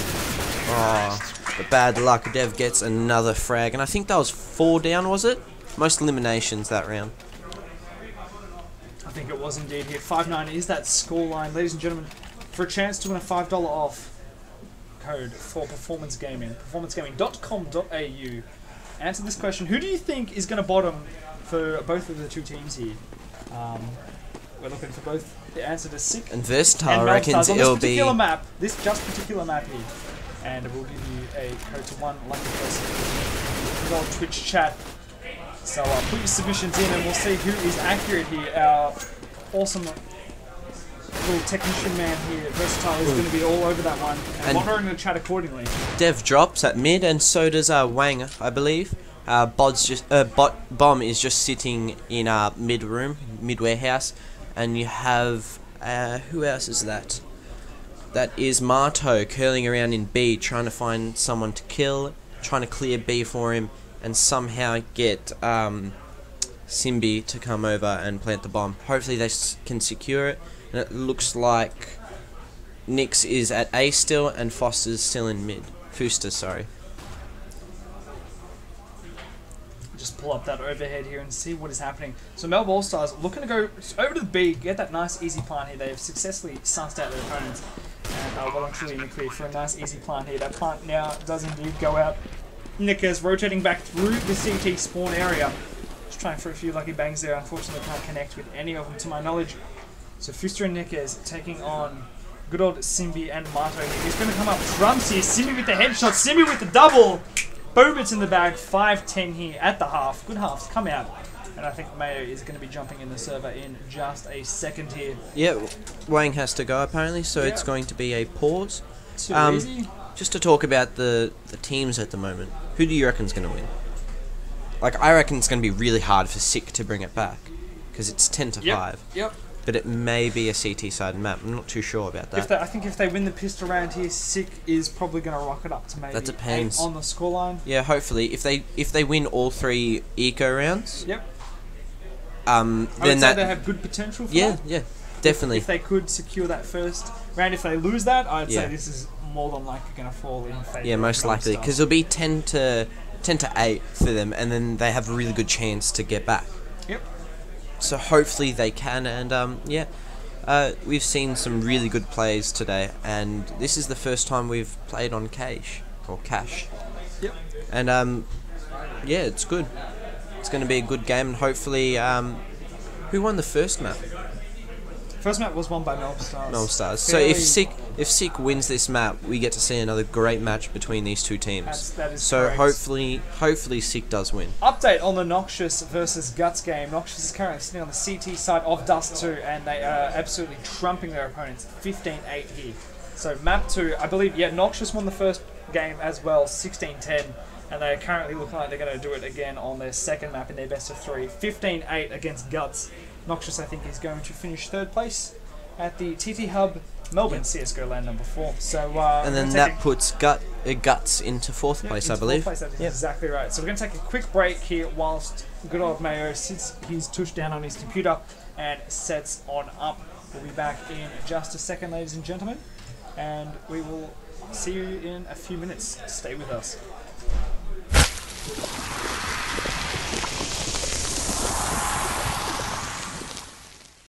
Speaker 5: Oh, but bad luck. Dev gets another frag, and I think that was 4 down, was it? Most eliminations that round.
Speaker 2: I think it was indeed here. 5-9 is that scoreline, ladies and gentlemen. For a chance to win a $5 off code for Performance Gaming, performancegaming.com.au. Answer this question: who do you think is going to bottom for both of the 2 teams here? We're looking for both the answer to SiK
Speaker 5: And Versatile
Speaker 2: and Melb
Speaker 5: reckons
Speaker 2: Stars on
Speaker 5: it'll
Speaker 2: this
Speaker 5: be...
Speaker 2: particular map, this particular map here. And we'll give you a code to 1 lucky person. Good old Twitch chat. So put your submissions in and we'll see who is accurate here. Our awesome little technician man here, Versatile, is going to be all over that one and monitoring the chat accordingly.
Speaker 5: Dev drops at mid, and so does Wang, I believe. Bomb is just sitting in mid room, mid warehouse, and you have who else is that? That is Marto curling around in B, trying to find someone to kill, trying to clear B for him, and somehow get Simbi to come over and plant the bomb. Hopefully they can secure it, and it looks like Nix is at A still, and Foster's still in mid. Fuster, sorry.
Speaker 2: Just pull up that overhead here and see what is happening. So Melb Stars looking to go over to the B, get that nice easy plant here. They have successfully sussed out their opponents and well and truly in the clear for a nice easy plant here. That plant now does indeed go out. Nickers rotating back through the CT spawn area. Just trying for a few lucky bangs there. Unfortunately can't connect with any of them to my knowledge. So Fuster and Nickers taking on good old Simbi and Marto here. He's going to come up drums here. Simbi with the headshot. Simbi with the double. Boom, it's in the bag. 5-10 here at the half. Good halves come out. And I think Mayo is going to be jumping in the server in just a second here.
Speaker 5: Yeah, Wang has to go apparently, so it's going to be a pause.
Speaker 2: Too easy.
Speaker 5: Just to talk about the teams at the moment, who do you reckon's going to win? Like, I reckon it's going to be really hard for SiK to bring it back, because it's 10 to 5.
Speaker 2: Yep.
Speaker 5: But it may be a CT side map. I'm not too sure about that.
Speaker 2: I think if they win the pistol round here, SiK is probably going to rocket up to maybe
Speaker 5: That depends
Speaker 2: 8 on the scoreline.
Speaker 5: Yeah, hopefully if they win all 3 eco rounds.
Speaker 2: Yep.
Speaker 5: Then
Speaker 2: I would say they have good potential for that.
Speaker 5: Yeah, definitely.
Speaker 2: If they could secure that first round, if they lose that, I'd say
Speaker 5: Yeah.
Speaker 2: this is more than likely going to fall in favour.
Speaker 5: Yeah, most
Speaker 2: of Melb
Speaker 5: likely,
Speaker 2: Stars.
Speaker 5: because it'll be 10 to 8 for them, and then they have a really good chance to get back.
Speaker 2: Yep.
Speaker 5: So hopefully they can, and we've seen some really good plays today, and this is the first time we've played on cash.
Speaker 2: Yep.
Speaker 5: And yeah, it's good. It's going to be a good game, and hopefully, who won the first map?
Speaker 2: First map was won by Melb Stars.
Speaker 5: Melb Stars. So if SiK wins this map, we get to see another great match between these two teams.
Speaker 2: That is
Speaker 5: so
Speaker 2: correct.
Speaker 5: hopefully SiK does win.
Speaker 2: Update on the Noxious versus Guts game. Noxious is currently sitting on the CT side of Dust 2, and they are absolutely trumping their opponents. 15-8 here. So map 2, I believe, Noxious won the first game as well, 16-10. And they currently look like they're going to do it again on their second map in their best of 3. 15-8 against Guts. Noxious, I think, is going to finish 3rd place at the TTHUB Melbourne CSGO LAN number 4. So,
Speaker 5: and then that puts Guts into 4th place, I believe.
Speaker 2: 4th place, that is exactly right. So we're going to take a quick break here whilst good old Mayo sits his tush down on his computer and sets on up. We'll be back in just a second, ladies and gentlemen. And we will see you in a few minutes. Stay with us.